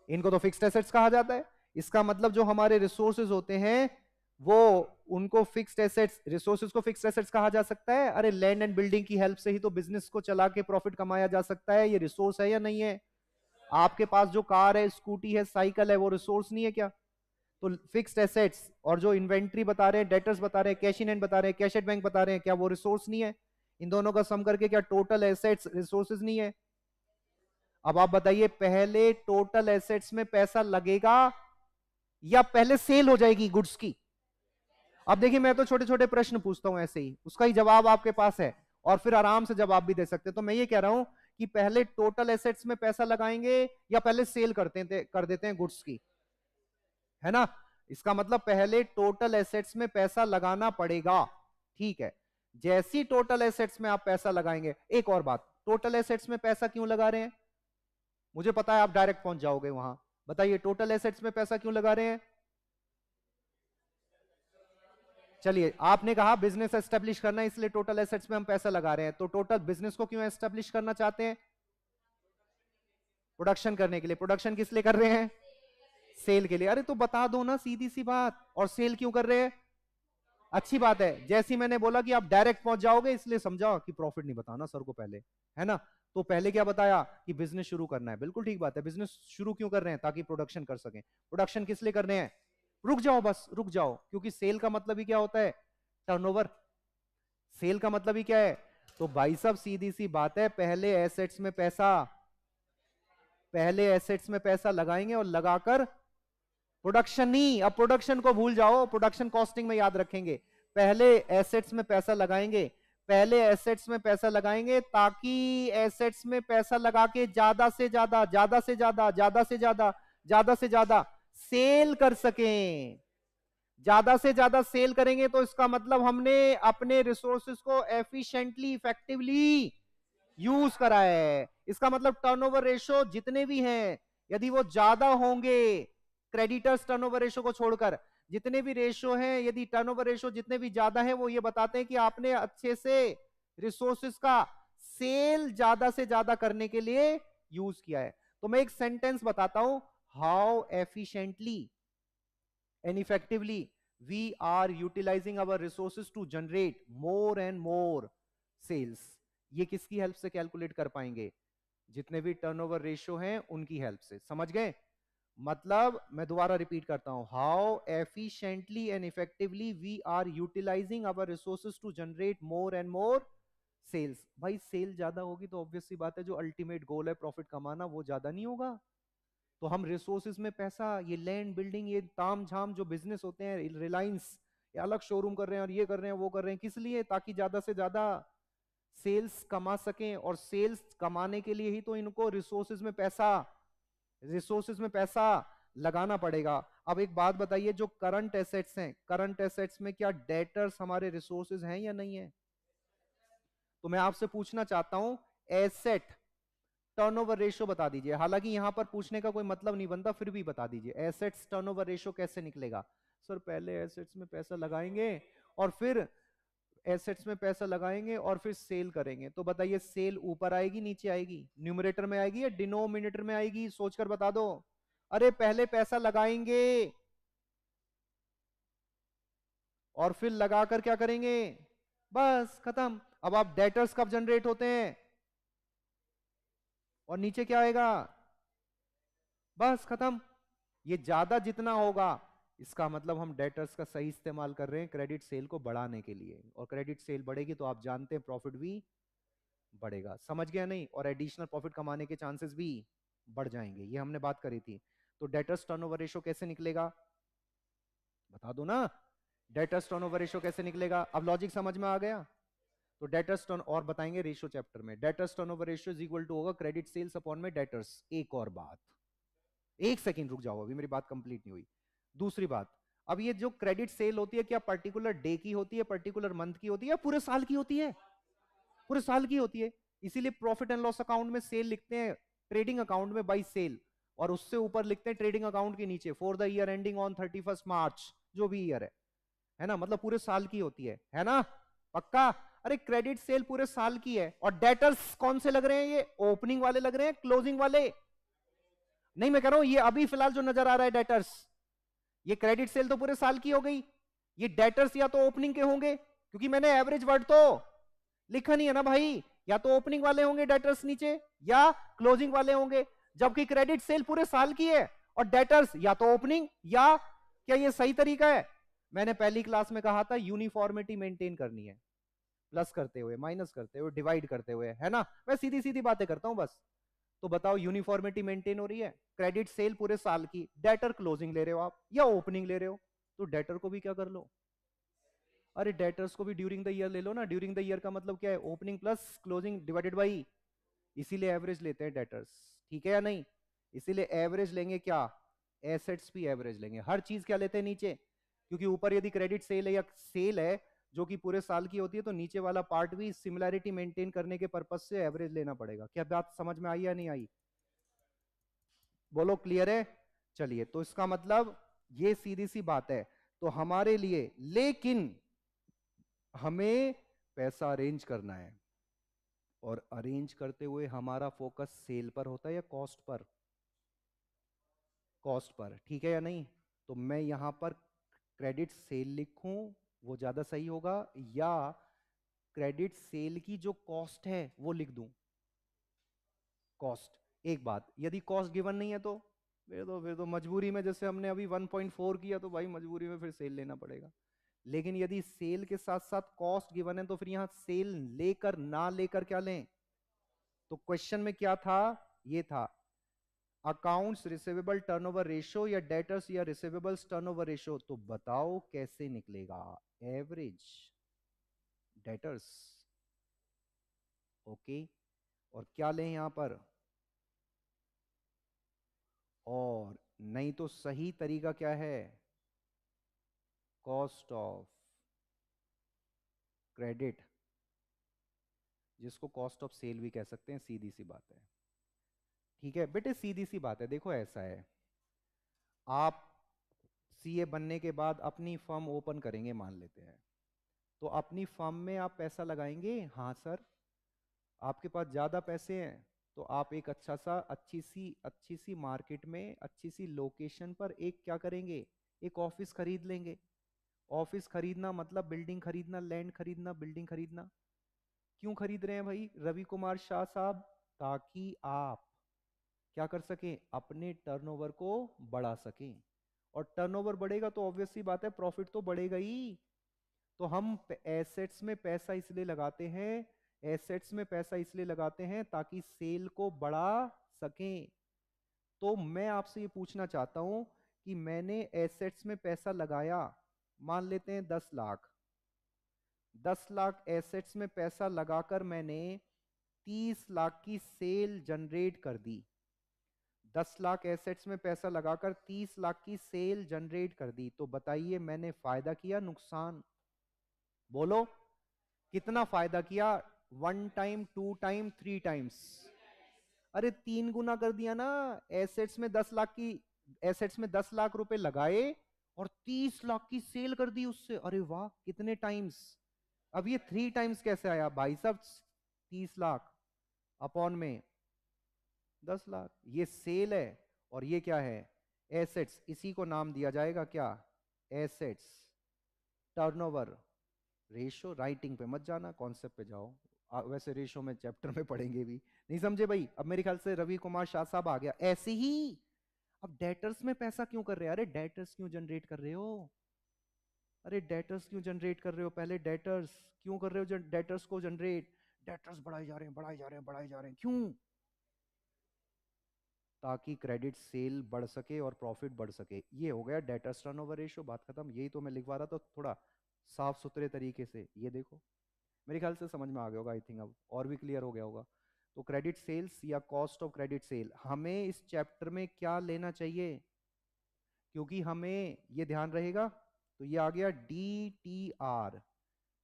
इनको तो फिक्स्ड एसेट्स कहा जाता है। इसका मतलब जो हमारे रिसोर्सेज होते हैं वो, उनको फिक्स्ड एसेट्स, रिसोर्सेज को फिक्स्ड एसेट्स कहा जा सकता है। अरे लैंड एंड बिल्डिंग की हेल्प से ही तो बिजनेस को चला के प्रॉफिट कमाया जा सकता है, ये रिसोर्स है या नहीं है। आपके पास जो कार है, स्कूटी है, साइकिल है, वो रिसोर्स नहीं है क्या। तो फिक्स्ड एसेट्स, और जो इन्वेंट्री बता रहे हैं, डेटर्स बता रहे हैं, कैश इन हैंड बता रहे हैं, कैश एट बैंक बता रहे हैं, क्या वो रिसोर्स नहीं है। इन दोनों का सम करके क्या टोटल एसेट्स रिसोर्सेज नहीं है। अब आप बताइए, पहले टोटल एसेट्स में पैसा लगेगा या पहले सेल हो जाएगी गुड्स की। अब देखिए मैं तो छोटे छोटे प्रश्न पूछता हूं ऐसे ही, उसका ही जवाब आपके पास है और फिर आराम से जवाब भी दे सकते हैं। तो मैं ये कह रहा हूं कि पहले टोटल एसेट्स में पैसा लगाएंगे या पहले सेल कर देते हैं गुड्स की, है ना। इसका मतलब पहले टोटल एसेट्स में पैसा लगाना पड़ेगा, ठीक है। जैसी टोटल एसेट्स में आप पैसा लगाएंगे, एक और बात, टोटल एसेट्स में पैसा क्यों लगा रहे हैं, मुझे पता है आप डायरेक्ट पहुंच जाओगे वहां, बताइए टोटल एसेट्स में पैसा क्यों लगा रहे हैं। चलिए आपने कहा बिजनेस एस्टेब्लिश करना है इसलिए टोटल एसेट्स में हम पैसा लगा रहे हैं, तो टोटल बिजनेस को क्यों एस्टेब्लिश करना चाहते हैं, प्रोडक्शन करने के लिए। प्रोडक्शन किस लिए कर रहे हैं, सेल के लिए। अरे तो बता दो ना, सीधी सी बात। और सेल क्यों कर रहे हैं, अच्छी बात है, जैसी मैंने बोला कि आप डायरेक्ट पहुंच जाओगे, इसलिए समझा कि प्रॉफिट नहीं बताना सर को पहले, है ना। तो पहले क्या बताया कि बिजनेस शुरू करना है, बिल्कुल ठीक बात है। बिजनेस शुरू क्यों कर रहे हैं? ताकि प्रोडक्शन कर सकें। प्रोडक्शन किस लिए कर रहे हैं? रुक जाओ, बस रुक जाओ, क्योंकि सेल का मतलब ही क्या होता है? टर्नओवर। सेल का मतलब ही क्या है? तो भाई साहब सीधी सी बात है, पहले एसेट्स में पैसा लगाएंगे और लगाकर प्रोडक्शन नहीं, अब प्रोडक्शन को भूल जाओ, प्रोडक्शन कॉस्टिंग में याद रखेंगे। पहले एसेट्स में पैसा लगाएंगे, पहले एसेट्स में पैसा लगाएंगे ताकि एसेट्स में पैसा लगा के ज्यादा से ज्यादा, ज्यादा से ज्यादा, ज्यादा से ज्यादा, ज्यादा से ज्यादा सेल कर सकें। ज्यादा से ज्यादा सेल करेंगे तो इसका मतलब हमने अपने रिसोर्सेज को एफिशिएंटली, इफेक्टिवली यूज करा है। इसका मतलब टर्नओवर रेशो जितने भी हैं, यदि वो ज्यादा होंगे, क्रेडिटर्स टर्नओवर रेशो को छोड़कर जितने भी रेशो हैं, यदि टर्नओवर रेशो जितने भी ज्यादा हैं, वो ये बताते हैं कि आपने अच्छे से रिसोर्सेज का सेल ज्यादा से ज्यादा करने के लिए यूज किया है। तो मैं एक सेंटेंस बताता हूं, how efficiently and effectively we are utilizing our resources to generate more and more sales। ये किसकी हेल्प से कैलकुलेट कर पाएंगे? जितने भी टर्नओवर रेशियो हैं उनकी हेल्प से। समझ गए? मतलब मैं दोबारा रिपीट करता हूं, how efficiently and effectively we are utilising our resources to generate more and more sales. भाई सेल ज्यादा होगी तो ऑब्वियस सी बात है, जो अल्टीमेट गोल है प्रॉफिट कमाना, वो ज्यादा नहीं होगा। तो हम रिसोर्सेज में पैसा, ये लैंड बिल्डिंग, ये ताम झाम जो बिजनेस होते हैं, रिलायंस ये अलग शोरूम कर रहे हैं और ये कर रहे हैं वो कर रहे हैं, किस लिए? ताकि ज्यादा से ज्यादा सेल्स कमा सकें, और सेल्स कमाने के लिए ही तो इनको रिसोर्सेज में पैसा लगाना पड़ेगा। अब एक बात बताइए, जो करंट एसेट्स हैं, करंट एसेट्स में क्या डेटर्स हमारे रिसोर्सेज हैं या नहीं है? तो मैं आपसे पूछना चाहता हूं, एसेट टर्नओवर रेशियो बता दीजिए। हालांकि यहां पर पूछने का कोई मतलब नहीं बनता, फिर भी बता दीजिए, एसेट्स टर्नओवर रेशियो कैसे निकलेगा? सर पहले एसेट्स में पैसा लगाएंगे और फिर सेल करेंगे। तो बताइए, सेल ऊपर आएगी नीचे आएगी? न्यूमरेटर में आएगी या डिनोमिनेटर में आएगी? सोचकर बता दो। अरे पहले पैसा लगाएंगे और फिर लगाकर क्या करेंगे? बस खत्म। अब आप डेटर्स कब जनरेट होते हैं? और नीचे क्या आएगा? बस खत्म। ये ज्यादा जितना होगा, इसका मतलब हम डेटर्स का सही इस्तेमाल कर रहे हैं क्रेडिट सेल को बढ़ाने के लिए, और क्रेडिट सेल बढ़ेगी तो आप जानते हैं प्रॉफिट भी बढ़ेगा। समझ गया नहीं? और एडिशनल प्रॉफिट कमाने के चांसेस भी बढ़ जाएंगे, ये हमने बात करी थी। तो डेटर्स टर्नओवर रेशियो कैसे निकलेगा? बता दो ना। डेटर्स टर्नओवर रेशियो कैसे निकलेगा? अब लॉजिक समझ में आ गया? तो डेटर्स टर्न और बताएंगे रेशियो चैप्टर में। Debtors turnover ratio is equal to होगा क्रेडिट सेल्स अपॉन में डेटर्स। एक और बात, एक सेकंड रुक जाओ, अभी मेरी बात कंप्लीट नहीं हुई। दूसरी बात, अब ये जो क्रेडिट सेल होती है, क्या पर्टिकुलर डे की होती है, पर्टिकुलर मंथ की होती है, या पूरे साल की होती है? पूरे साल की होती है। इसीलिए प्रॉफिट एंड लॉस अकाउंट में सेल लिखते हैं, ट्रेडिंग अकाउंट में बाई सेल, और उससे ऊपर लिखते हैं ट्रेडिंग अकाउंट के नीचे for the year ending on 31 मार्च, जो भी ईयर है ना। मतलब पूरे साल की होती है ना? पक्का? अरे क्रेडिट सेल पूरे साल की है। और डेटर्स कौन से लग रहे हैं? ये ओपनिंग वाले लग रहे हैं, क्लोजिंग वाले नहीं। मैं कह रहा हूं ये अभी फिलहाल जो नजर आ रहा है डेटर्स, ये क्रेडिट सेल तो पूरे साल की हो गई। ये डेटर्स या तो ओपनिंग के होंगे, क्योंकि मैंने एवरेज वर्ड तो लिखा नहीं है ना भाई। या तो ओपनिंग वाले होंगे डेटर्स नीचे, या क्लोजिंग वाले होंगे। जबकि क्रेडिट सेल पूरे साल की है और डेटर्स या तो ओपनिंग या, क्या ये सही तरीका है? मैंने पहली क्लास में कहा था यूनिफॉर्मिटी मेंटेन करनी है, प्लस करते हुए, माइनस करते हुए, डिवाइड करते हुए, है ना। मैं सीधी सीधी बातें करता हूं बस। तो बताओ, यूनिफॉर्मिटी मेंटेन हो रही है? क्रेडिट सेल पूरे साल की, डेटर क्लोजिंग ले रहे हो आप या ओपनिंग ले रहे हो, तो डेटर को भी क्या कर लो? अरे डेटर्स को भी ड्यूरिंग द ईयर ले लो ना। ड्यूरिंग द ईयर का मतलब क्या है? Opening plus closing divided by, इसीलिए एवरेज लेते हैं डेटर्स। ठीक है या नहीं? इसीलिए एवरेज लेंगे क्या? एसेट्स भी एवरेज लेंगे, हर चीज क्या लेते हैं? नीचे। क्योंकि ऊपर यदि क्रेडिट सेल है या सेल है जो कि पूरे साल की होती है, तो नीचे वाला पार्ट भी सिमिलैरिटी मेंटेन करने के पर्पज से एवरेज लेना पड़ेगा। क्या बात समझ में आई या नहीं आई? बोलो, क्लियर है? चलिए, तो इसका मतलब ये सीधी सी बात है। तो हमारे लिए, लेकिन हमें पैसा अरेंज करना है, और अरेंज करते हुए हमारा फोकस सेल पर होता है या कॉस्ट पर? Cost per. ठीक है या नहीं? तो मैं यहां पर क्रेडिट सेल लिखूं वो ज्यादा सही होगा, या क्रेडिट सेल की जो कॉस्ट है वो लिख दूं? कॉस्ट। एक बात, यदि कॉस्ट गिवन नहीं है तो फिर तो मजबूरी में, जैसे हमने अभी 1.4 किया, तो भाई मजबूरी में फिर सेल लेना पड़ेगा। लेकिन यदि सेल के साथ साथ कॉस्ट गिवन है तो फिर यहां सेल लेकर ना लेकर क्या लें? तो क्वेश्चन में क्या था? ये था अकाउंट्स रिसीवेबल टर्नओवर रेशियो या डेटर्स या रिसीवेबल्स टर्नओवर रेशियो। तो बताओ कैसे निकलेगा? Average debtors. ओके, और क्या लें यहां पर? और नहीं तो सही तरीका क्या है? कॉस्ट ऑफ क्रेडिट, जिसको कॉस्ट ऑफ सेल भी कह सकते हैं, सीधी सी बात है। ठीक है बेटे, सीधी सी बात है। देखो ऐसा है, आप सीए बनने के बाद अपनी फर्म ओपन करेंगे मान लेते हैं, तो अपनी फर्म में आप पैसा लगाएंगे। हाँ सर, आपके पास ज्यादा पैसे हैं तो आप एक अच्छी सी मार्केट में, अच्छी सी लोकेशन पर एक क्या करेंगे? एक ऑफिस खरीद लेंगे। ऑफिस खरीदना मतलब बिल्डिंग खरीदना, लैंड खरीदना, बिल्डिंग खरीदना। क्यों खरीद रहे हैं भाई रवि कुमार शाह साहब? ताकि आप क्या कर सकें? अपने टर्नओवर को बढ़ा सकें। और टर्नओवर बढ़ेगा तो ऑब्वियस सी बात है, प्रॉफिट तो बढ़ेगा ही। तो हम एसेट्स में पैसा इसलिए लगाते हैं, एसेट्स में पैसा इसलिए लगाते हैं ताकि सेल को बढ़ा सकें। तो मैं आपसे ये पूछना चाहता हूं कि मैंने एसेट्स में पैसा लगाया, मान लेते हैं 10 लाख। 10 लाख एसेट्स में पैसा लगाकर मैंने 30 लाख की सेल जनरेट कर दी। 10 लाख एसेट्स में पैसा लगाकर 30 लाख की सेल जनरेट कर दी। तो बताइए मैंने फायदा किया नुकसान? बोलो कितना फायदा किया? 1 टाइम, 2 टाइम, 3 टाइम्स? अरे 3 गुना कर दिया ना। एसेट्स में 10 लाख की, एसेट्स में 10 लाख रुपए लगाए और 30 लाख की सेल कर दी उससे। अरे वाह, कितने टाइम्स? अब ये 3 टाइम्स कैसे आया भाई साहब? 30 लाख अपॉन में 10 लाख, ये सेल है और ये क्या है? एसेट्स। इसी को नाम दिया जाएगा क्या? Assets turnover ratio. राइटिंग पे मत जाना, कॉन्सेप्ट पे जाओ। वैसे रेशो में चैप्टर में पढ़ेंगे भी। नहीं समझे भाई? अब मेरे ख्याल से रवि कुमार शाह साहब आ गया ऐसे ही। अब डेटर्स में पैसा क्यों कर रहे हैं? अरे डेटर्स क्यों जनरेट कर रहे हो? अरे डेटर्स क्यों जनरेट कर रहे हो? पहले डेटर्स क्यों कर रहे हो? डेटर्स को जनरेट, डेटर्स बढ़ाए जा रहे हैं, बढ़ाए जा रहे हैं, बढ़ाए जा रहे हैं, क्यों? ताकि क्रेडिट सेल बढ़ सके और प्रॉफिट बढ़ सके। ये हो गया डेटर्स टर्नओवर रेशियो, बात खत्म। यही तो मैं लिखवा रहा था थोड़ा साफ सुथरे तरीके से। ये देखो, मेरे ख्याल से समझ में आ गया होगा, आई थिंक अब और भी क्लियर हो गया होगा। तो क्रेडिट सेल्स या कॉस्ट ऑफ क्रेडिट सेल, हमें इस चैप्टर में क्या लेना चाहिए? क्योंकि हमें ये ध्यान रहेगा। तो ये आ गया डी टी आर।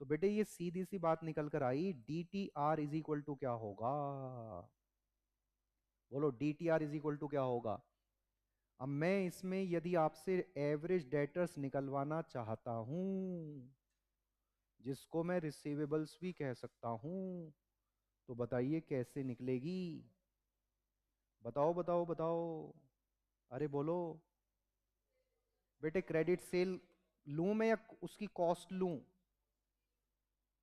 तो बेटे ये सीधी सी बात निकल कर आई, D T R is equal to क्या होगा? बोलो D T R is equal to क्या होगा? अब मैं इसमें यदि आपसे एवरेज डेटर्स निकलवाना चाहता हूं, जिसको मैं रिसीवेबल्स भी कह सकता हूं, तो बताइए कैसे निकलेगी? बताओ बताओ बताओ। अरे बोलो। बेटे क्रेडिट सेल लूं मैं या उसकी कॉस्ट लूं?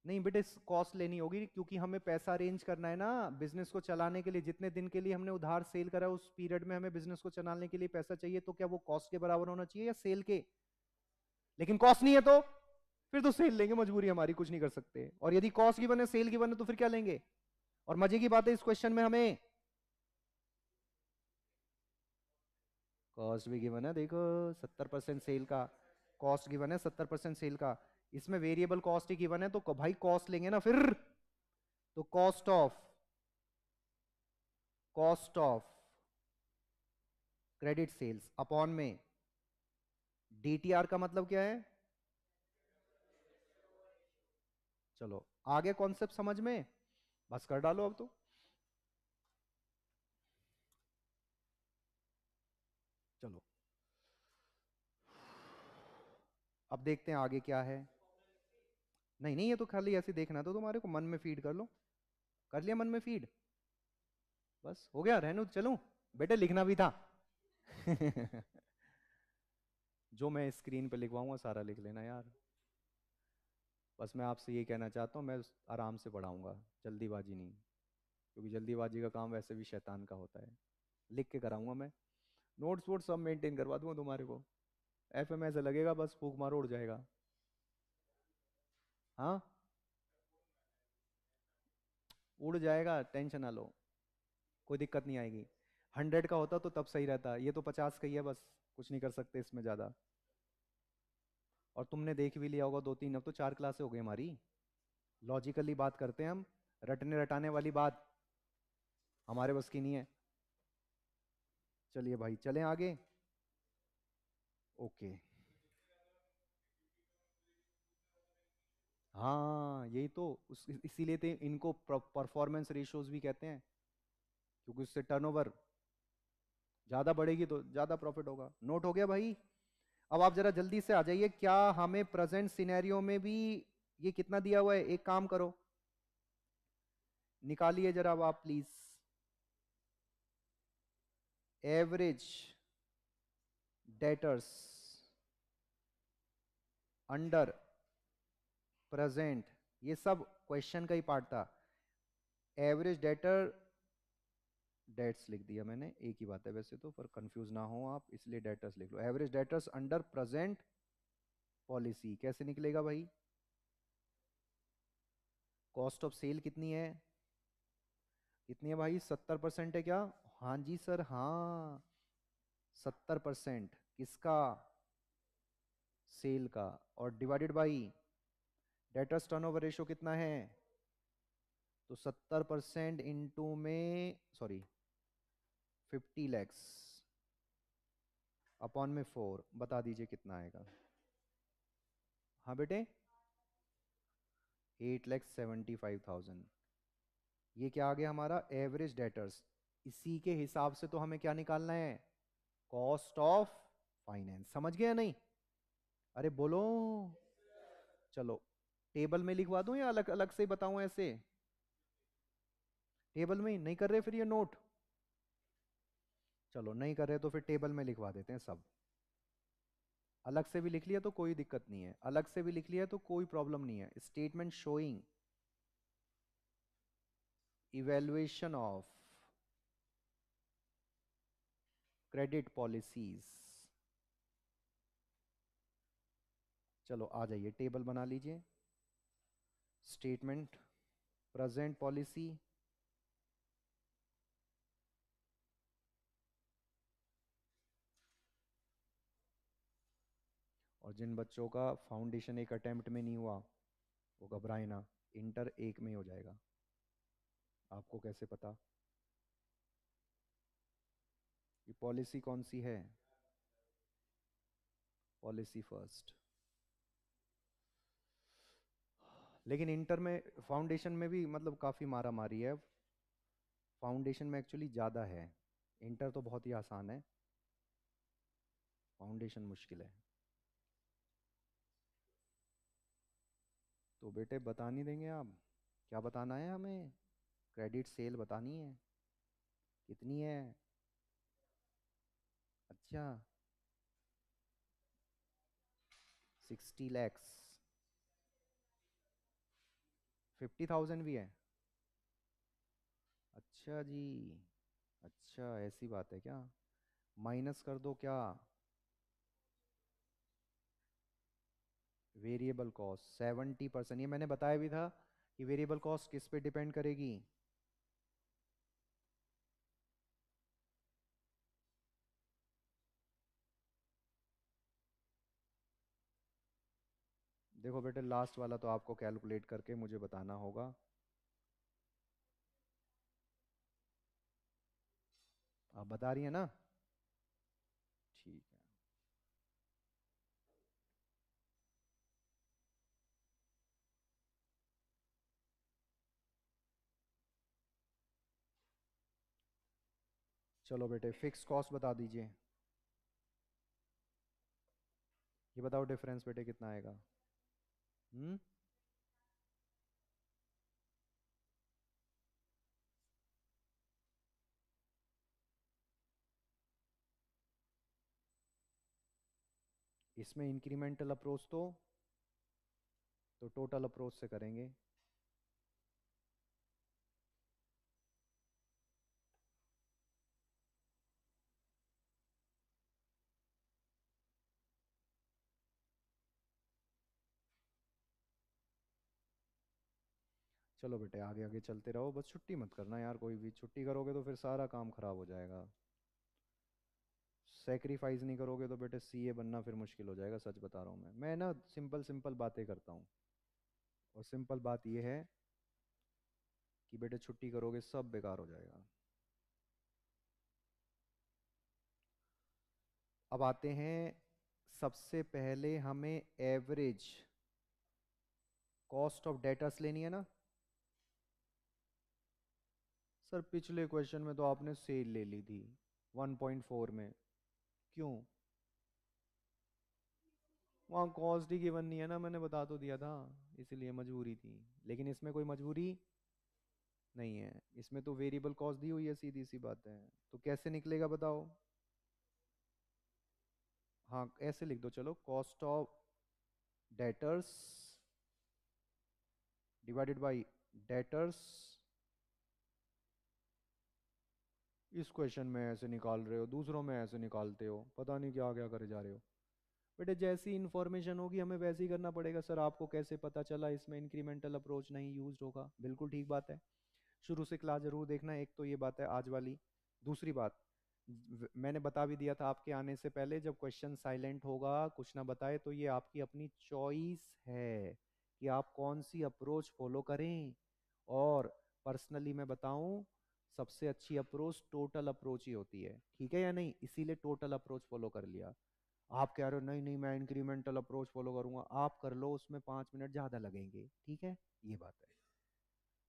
नहीं बेटे, कॉस्ट लेनी होगी क्योंकि हमें पैसा अरेंज करना है ना बिजनेस को चलाने के लिए। जितने दिन के लिए हमने उधार सेल करा उस पीरियड में हमें बिजनेस को चलाने के लिए पैसा चाहिए। तो क्या वो कॉस्ट के बराबर होना चाहिए या सेल के? लेकिन कॉस्ट नहीं है तो फिर तो सेल लेंगे, मजबूरी हमारी, कुछ नहीं कर सकते। और यदि कॉस्ट गिवन है, सेल गिवन है, तो फिर क्या लेंगे? और मजे की बात है इस क्वेश्चन में हमें कॉस्ट भी गिवन है। देखो 70% सेल का कॉस्ट गिवन है, 70% सेल का। इसमें वेरिएबल कॉस्ट ही गिवन है तो भाई कॉस्ट लेंगे ना फिर। तो cost of credit sales upon में डीटीआर का मतलब क्या है? चलो आगे कॉन्सेप्ट समझ में, बस कर डालो अब तो। चलो अब देखते हैं आगे क्या है। नहीं नहीं, ये तो खाली ऐसे देखना तो तुम्हारे को मन में फीड कर लो। कर लिया मन में फीड? बस हो गया, रहनू चलूं? बेटे लिखना भी था। जो मैं स्क्रीन पे लिखवाऊंगा सारा लिख लेना यार। बस मैं आपसे ये कहना चाहता हूँ, मैं आराम से पढ़ाऊँगा, जल्दीबाजी नहीं, क्योंकि जल्दीबाजी का काम वैसे भी शैतान का होता है। लिख के कराऊंगा मैं, नोट्स वोट्स सब मेंटेन करवा दूंगा तुम्हारे को। एफ में ऐसा लगेगा बस फूक मारो उड़ जाएगा। हाँ, उड़ जाएगा, टेंशन ना लो, कोई दिक्कत नहीं आएगी। 100 का होता तो तब सही रहता, ये तो 50 का ही है, बस कुछ नहीं कर सकते इसमें ज़्यादा। और तुमने देख भी लिया होगा 2-3, अब तो 4 क्लासें हो गई हमारी। लॉजिकली बात करते हैं हम, रटने रटाने वाली बात हमारे बस की नहीं है। चलिए भाई चलें आगे। ओके। हाँ यही तो, इसीलिए तो इनको परफॉर्मेंस रेशियोज भी कहते हैं, क्योंकि उससे टर्नओवर ज़्यादा बढ़ेगी तो ज़्यादा प्रॉफिट होगा। नोट हो गया भाई? अब आप जरा जल्दी से आ जाइए, क्या हमें प्रेजेंट सिनेरियो में भी ये कितना दिया हुआ है? एक काम करो, निकालिए जरा अब आप please. Average debtors under present, ये सब क्वेश्चन का ही पार्ट था। एवरेज डेटर, डेट्स लिख दिया मैंने, एक ही बात है वैसे तो, पर कंफ्यूज ना हो आप, इसलिए डेटर्स लिख लो। Average debtors under present policy कैसे निकलेगा भाई? कॉस्ट ऑफ सेल कितनी है? कितनी है भाई? 70% है क्या? हाँ जी सर, हाँ। 70% किसका? सेल का। और divided by debtors turnover ratio कितना है? तो 70% इंटू में, सॉरी, 50 lakhs अपॉन में 4, बता दीजिए कितना आएगा? हाँ बेटे, 8,75,000। ये क्या आ गया हमारा? Average debtors. इसी के हिसाब से तो हमें क्या निकालना है? Cost of finance. समझ गया नहीं? अरे बोलो। चलो, टेबल में लिखवा दूं या अलग अलग से बताऊं ऐसे? टेबल में ही नहीं कर रहे फिर ये नोट? चलो नहीं कर रहे तो फिर टेबल में लिखवा देते हैं सब। अलग से भी लिख लिया तो कोई दिक्कत नहीं है, अलग से भी लिख लिया तो कोई प्रॉब्लम नहीं है। Statement showing evaluation of credit policies. चलो आ जाइए, टेबल बना लीजिए। स्टेटमेंट प्रेजेंट पॉलिसी, और जिन बच्चों का फाउंडेशन एक अटेम्प्ट में नहीं हुआ वो घबराए ना, इंटर एक में ही हो जाएगा। आपको कैसे पता? ये पॉलिसी कौन सी है? Policy first. लेकिन इंटर में, फाउंडेशन में भी मतलब काफ़ी मारा मारी है। फाउंडेशन में एक्चुअली ज़्यादा है, इंटर तो बहुत ही आसान है, फाउंडेशन मुश्किल है। तो बेटे बता नहीं देंगे आप? क्या बताना है हमें? क्रेडिट सेल बतानी है, कितनी है? अच्छा, 60 lakhs। 50,000 भी है? अच्छा जी, अच्छा ऐसी बात है क्या? माइनस कर दो क्या? वेरिएबल कॉस्ट 70%, ये मैंने बताया भी था कि वेरिएबल कॉस्ट किस पे डिपेंड करेगी। देखो बेटे, लास्ट वाला तो आपको कैलकुलेट करके मुझे बताना होगा। आप बता रही है ना? ठीक है। चलो बेटे, फिक्स कॉस्ट बता दीजिए। ये बताओ डिफरेंस बेटे कितना आएगा? हम्म। इसमें इंक्रीमेंटल अप्रोच तो तो टोटल अप्रोच से करेंगे। चलो बेटे आगे आगे चलते रहो, बस छुट्टी मत करना यार, कोई भी छुट्टी करोगे तो फिर सारा काम खराब हो जाएगा। सेक्रीफाइस नहीं करोगे तो बेटे सीए बनना फिर मुश्किल हो जाएगा, सच बता रहा हूँ मैं ना सिंपल सिंपल बातें करता हूँ। और सिंपल बात यह है कि बेटे छुट्टी करोगे सब बेकार हो जाएगा। अब आते हैं, सबसे पहले हमें एवरेज कॉस्ट ऑफ डेटर्स लेनी है ना। सर पिछले क्वेश्चन में तो आपने सेल ले ली थी 1.4 में, क्यों? वहाँ कॉस्ट ही गिवन नहीं है ना, मैंने बता तो दिया था, इसलिए मजबूरी थी। लेकिन इसमें कोई मजबूरी नहीं है, इसमें तो वेरिएबल कॉस्ट दी हुई है, सीधी सी बात है। तो कैसे निकलेगा बताओ? हाँ ऐसे लिख दो, चलो cost of debtors divided by debtors. इस क्वेश्चन में ऐसे निकाल रहे हो, दूसरों में ऐसे निकालते हो, पता नहीं क्या क्या करे जा रहे हो। बेटे जैसी इन्फॉर्मेशन होगी हमें वैसे ही करना पड़ेगा। सर आपको कैसे पता चला इसमें इंक्रीमेंटल अप्रोच नहीं यूज होगा? बिल्कुल ठीक बात है, शुरू से क्लास जरूर देखना, एक तो ये बात है आज वाली। दूसरी बात, मैंने बता भी दिया था आपके आने से पहले, जब क्वेश्चन साइलेंट होगा कुछ ना बताए तो ये आपकी अपनी चॉइस है कि आप कौन सी अप्रोच फॉलो करें। और पर्सनली मैं बताऊं, सबसे अच्छी अप्रोच टोटल अप्रोच ही होती है, ठीक है या नहीं? इसीलिए टोटल अप्रोच फॉलो कर लिया। आप कह रहे हो नहीं नहीं मैं इंक्रीमेंटल अप्रोच फॉलो करूंगा, आप कर लो, उसमें 5 मिनट ज्यादा लगेंगे, ठीक है, ये बात है।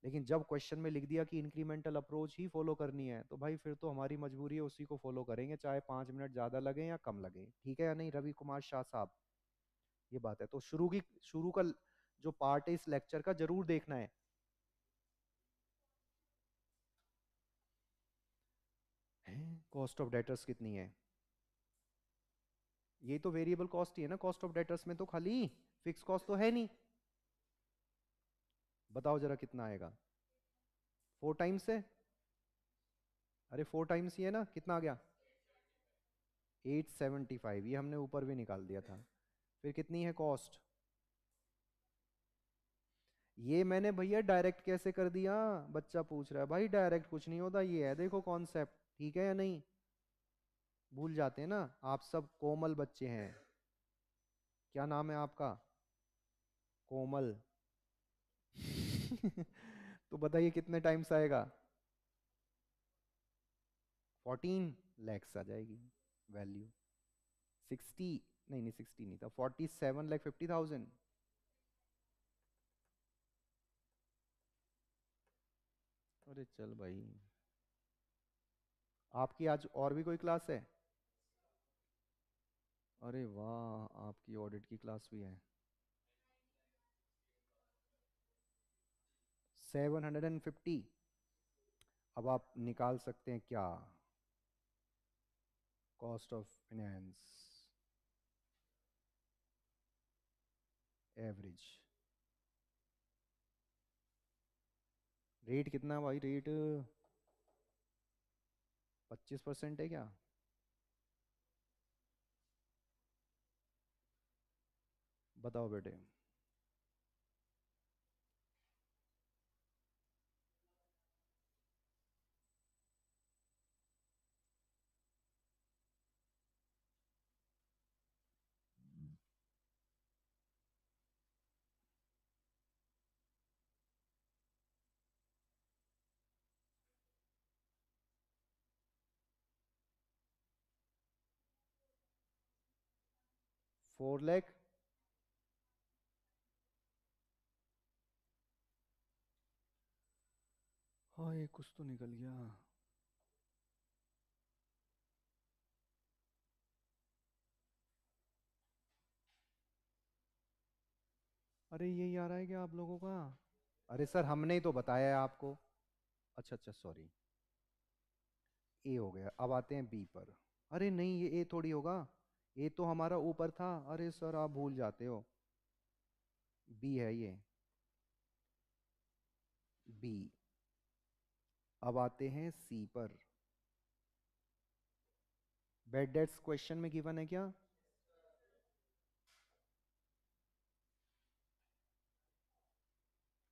लेकिन जब क्वेश्चन में लिख दिया कि इंक्रीमेंटल अप्रोच ही फॉलो करनी है, तो भाई फिर तो हमारी मजबूरी है, उसी को फॉलो करेंगे, चाहे 5 मिनट ज्यादा लगे या कम लगे, ठीक है या नहीं रवि कुमार शाह साहब? ये बात है। तो शुरू का जो पार्ट है इस लेक्चर का जरूर देखना है। कॉस्ट ऑफ डेटर्स कितनी है? ये तो वेरिएबल कॉस्ट ही है ना, कॉस्ट ऑफ डेटर्स में तो खाली फिक्स कॉस्ट तो है नहीं। बताओ जरा कितना आएगा? 4 टाइम्स है? अरे 4 टाइम्स ही है ना, कितना आ गया? 875, ये हमने ऊपर भी निकाल दिया था। फिर कितनी है कॉस्ट? ये मैंने भैया डायरेक्ट कैसे कर दिया? बच्चा पूछ रहा है भाई, डायरेक्ट कुछ नहीं होता, ये है देखो कॉन्सेप्ट, ठीक है या नहीं? भूल जाते हैं ना, आप सब कोमल बच्चे हैं। क्या नाम है आपका? कोमल। तो बताइए कितने टाइम्स आएगा? 14 लैक्स आ जाएगी वैल्यू। 60, नहीं नहीं 60 नहीं था, 47,50,000। अरे चल भाई, आपकी आज और भी कोई क्लास है? अरे वाह, आपकी ऑडिट की क्लास भी है। 750। अब आप निकाल सकते हैं क्या? Cost of finance average. Rate कितना भाई? रेट 25% है क्या? बताओ बेटे। फोर लैख। हाँ ये कुछ तो निकल गया। अरे यही आ रहा है क्या आप लोगों का? अरे सर हमने ही तो बताया है आपको। अच्छा अच्छा सॉरी। ए हो गया, अब आते हैं बी पर। अरे नहीं ये ए थोड़ी होगा, ए तो हमारा ऊपर था, अरे सर आप भूल जाते हो। बी है ये, बी। अब आते हैं सी पर। बेड डेट्स क्वेश्चन में गिवन है क्या?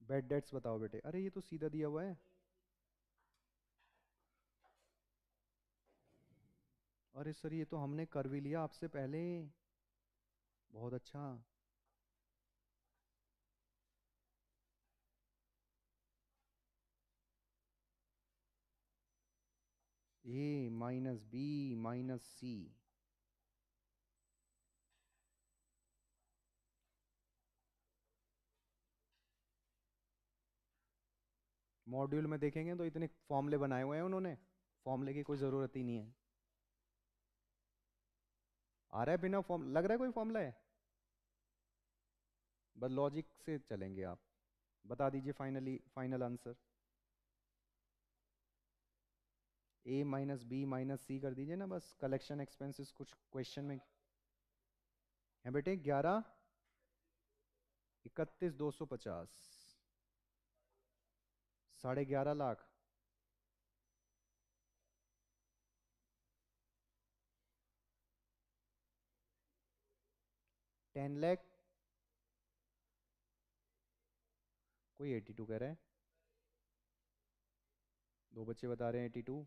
बेड डेट्स बताओ बेटे। अरे ये तो सीधा दिया हुआ है। अरे सर ये तो हमने कर भी लिया आपसे पहले। बहुत अच्छा। ए माइनस बी माइनस सी। मॉड्यूल में देखेंगे तो इतने फॉर्मूले बनाए हुए हैं उन्होंने, फॉर्मूले की कोई ज़रूरत ही नहीं है। आ रहा है बिना फॉर्म, लग रहा है कोई फॉर्मूला है? बस लॉजिक से चलेंगे आप। बता दीजिए फाइनली, फाइनल आंसर। ए माइनस बी माइनस सी कर दीजिए ना, बस कलेक्शन एक्सपेंसेस कुछ क्वेश्चन में है बेटे। 11,31,250, 11,500,000। 10 लाख। कोई 82 कह रहा है, दो बच्चे बता रहे हैं 82।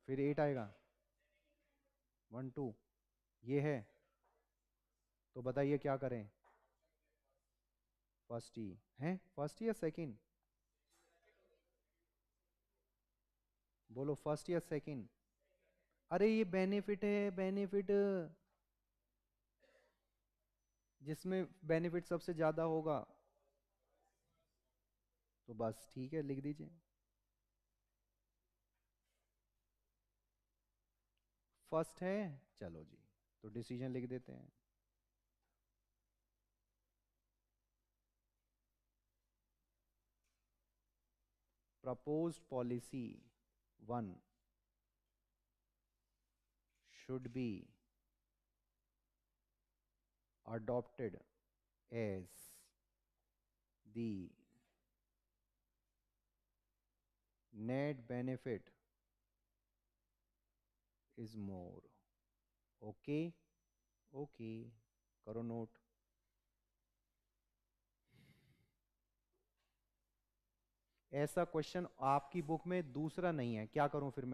फिर 8 आएगा, 1 2 ये है। तो बताइए क्या करें? फर्स्ट ही है, फर्स्ट या सेकंड? बोलो फर्स्ट या सेकंड। अरे ये बेनिफिट है, बेनिफिट, जिसमें बेनिफिट सबसे ज्यादा होगा। तो बस ठीक है, लिख दीजिए। फर्स्ट है, चलो जी, तो डिसीजन लिख देते हैं। Proposed policy 1 should be adopted as the net benefit is more. Okay, okay, करो नोट। ऐसा क्वेश्चन आपकी बुक में दूसरा नहीं है, क्या करूं फिर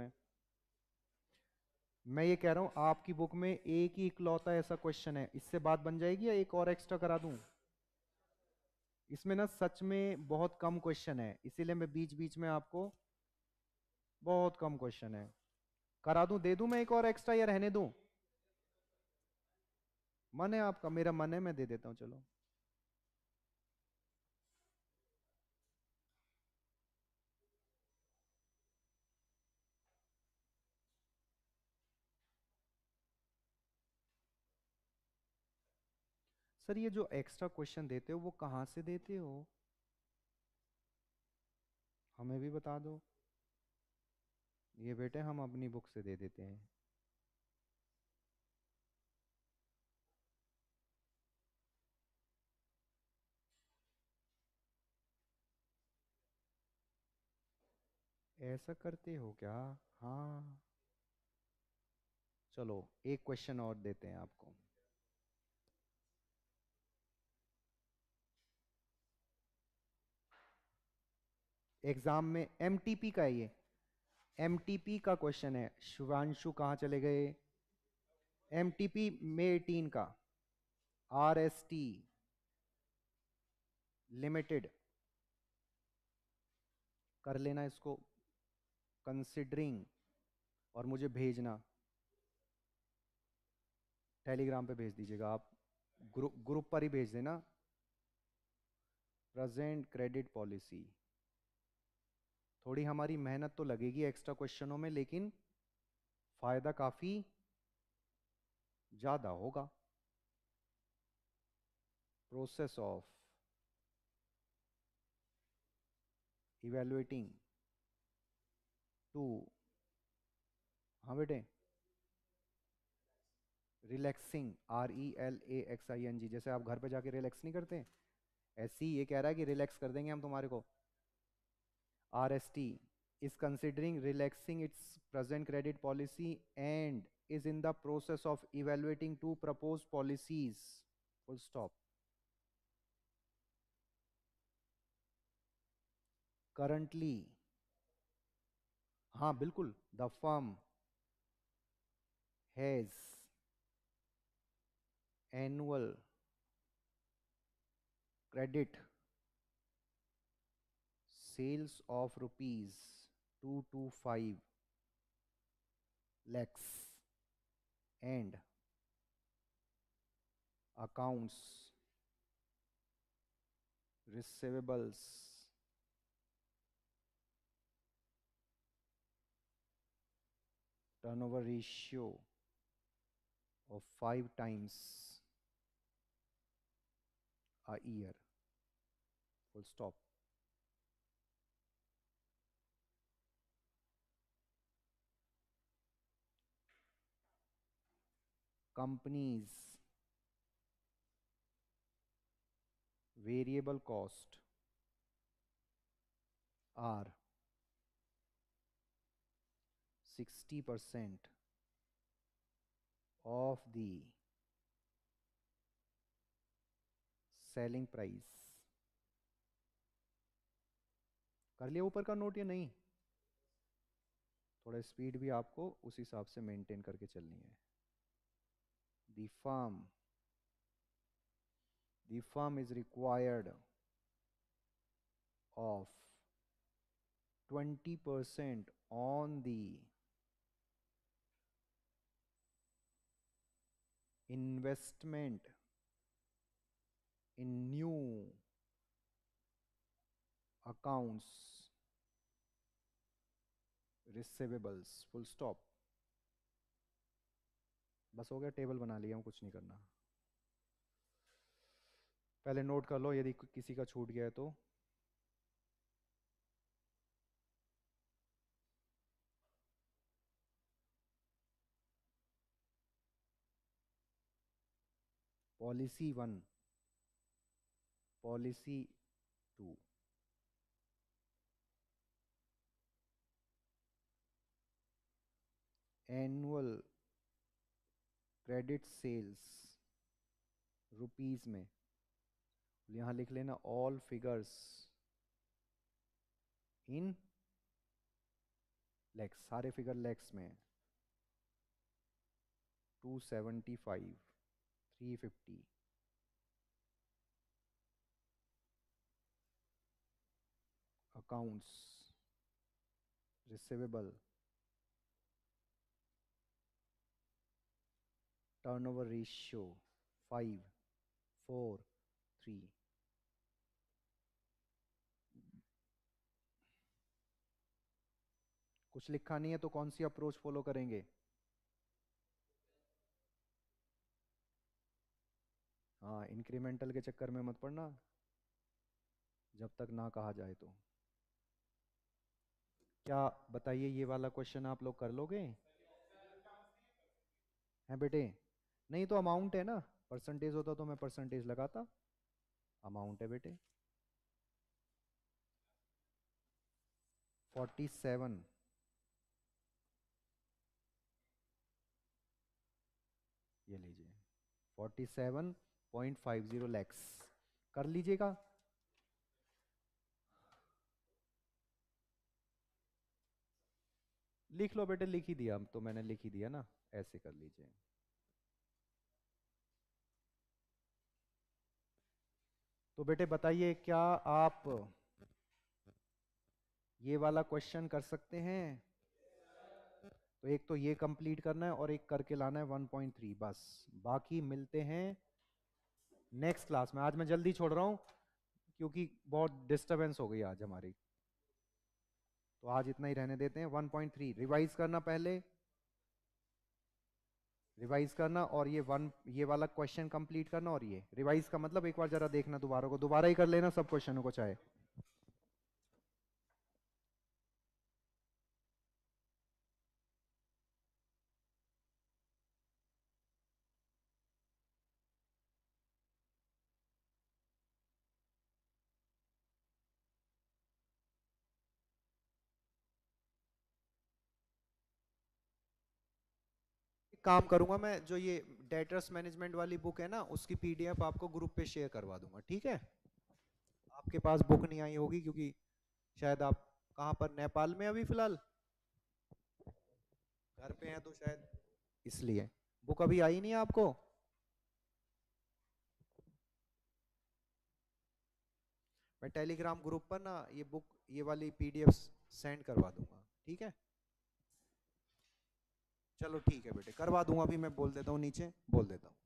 मैं ये कह रहा हूं आपकी बुक में एक ही इकलौता ऐसा क्वेश्चन है। इससे बात बन जाएगी या एक और एक्स्ट्रा करा दूं? इसमें ना सच में बहुत कम क्वेश्चन है, इसीलिए मैं बीच बीच में आपको, बहुत कम क्वेश्चन है। करा दूं, दे दूं मैं एक और एक्स्ट्रा या रहने दूं? मन है आपका? मेरा मन है, मैं दे देता हूं, चलो। सर ये जो एक्स्ट्रा क्वेश्चन देते हो वो कहां से देते हो? हमें भी बता दो। ये बेटे हम अपनी बुक से दे देते हैं। ऐसा करते हो क्या? हाँ, चलो एक क्वेश्चन और देते हैं आपको। एग्जाम में एमटीपी का है ये, एमटीपी का क्वेश्चन है। शिवांशु कहाँ चले गए? एमटीपी में 18 का, आरएसटी लिमिटेड, कर लेना इसको कंसिडरिंग, और मुझे भेजना, टेलीग्राम पे भेज दीजिएगा आप, ग्रुप पर ही भेज देना। Present credit policy. थोड़ी हमारी मेहनत तो लगेगी एक्स्ट्रा क्वेश्चनों में, लेकिन फायदा काफी ज्यादा होगा। प्रोसेस ऑफ इवेलुएटिंग टू, हाँ बेटे, रिलैक्सिंग, RELAXING, जैसे आप घर पे जाके रिलैक्स नहीं करते, ऐसे ही ये कह रहा है कि रिलैक्स कर देंगे हम तुम्हारे को। RST is considering relaxing its present credit policy and is in the process of evaluating two proposed policies. Full stop. Currently, हाँ बिल्कुल, the firm has annual credit sales of rupees 225 lakhs and accounts receivables turnover ratio of 5 times a year. Full stop. Companies variable cost are 60% of the selling price. कर लिया ऊपर का नोट या नहीं? थोड़ा स्पीड भी आपको उस हिसाब से मेंटेन करके चलनी है। The firm is required of 20% on the investment in new accounts receivables. Full stop. बस हो गया, टेबल बना लिया हूँ, कुछ नहीं करना। पहले नोट कर लो यदि किसी का छूट गया है तो। Policy 1, policy 2, annual credit sales rupees में, यहां लिख लेना ऑल फिगर्स इन लैक्स, सारे फिगर लैक्स में। 275, 350, अकाउंट्स रिसीवेबल टर्नओवर रेशियो 5, 4, 3। कुछ लिखा नहीं है तो कौन सी अप्रोच फॉलो करेंगे? हाँ, इंक्रीमेंटल के चक्कर में मत पड़ना जब तक ना कहा जाए तो। क्या बताइए, ये वाला क्वेश्चन आप लोग कर लोगे? हैं बेटे? नहीं तो अमाउंट है ना, परसेंटेज होता तो मैं परसेंटेज लगाता। अमाउंट है बेटे 47, ये लीजिए 47.50 लैक्स। कर लीजिएगा। लिख लो बेटे, लिख ही दिया तो मैंने, लिख ही दिया ना, ऐसे कर लीजिए। तो बेटे बताइए, क्या आप ये वाला क्वेश्चन कर सकते हैं? तो एक तो ये कंप्लीट करना है और एक करके लाना है 1.3, बस। बाकी मिलते हैं नेक्स्ट क्लास में। आज मैं जल्दी छोड़ रहा हूं क्योंकि बहुत डिस्टरबेंस हो गई आज हमारी, तो आज इतना ही रहने देते हैं। 1.3 रिवाइज करना, पहले रिवाइज करना, और ये वाला क्वेश्चन कंप्लीट करना। और ये रिवाइज का मतलब एक बार जरा देखना, दोबारा ही कर लेना सब क्वेश्चनों को चाहे। काम करूंगा, मैं जो ये डेटर्स मैनेजमेंट वाली बुक है ना, उसकी पीडीएफ आपको ग्रुप पे शेयर करवा दूंगा, ठीक है? आपके पास बुक नहीं आई होगी क्योंकि शायद आप कहाँ पर, नेपाल में अभी फिलहाल घर पे हैं तो शायद इसलिए बुक अभी आई नहीं है आपको। मैं टेलीग्राम ग्रुप पर ना ये बुक, ये वाली पीडीएफ सेंड करवा दूंगा, ठीक है? चलो ठीक है बेटे, करवा दूंगा, अभी मैं बोल देता हूँ, नीचे बोल देता हूँ।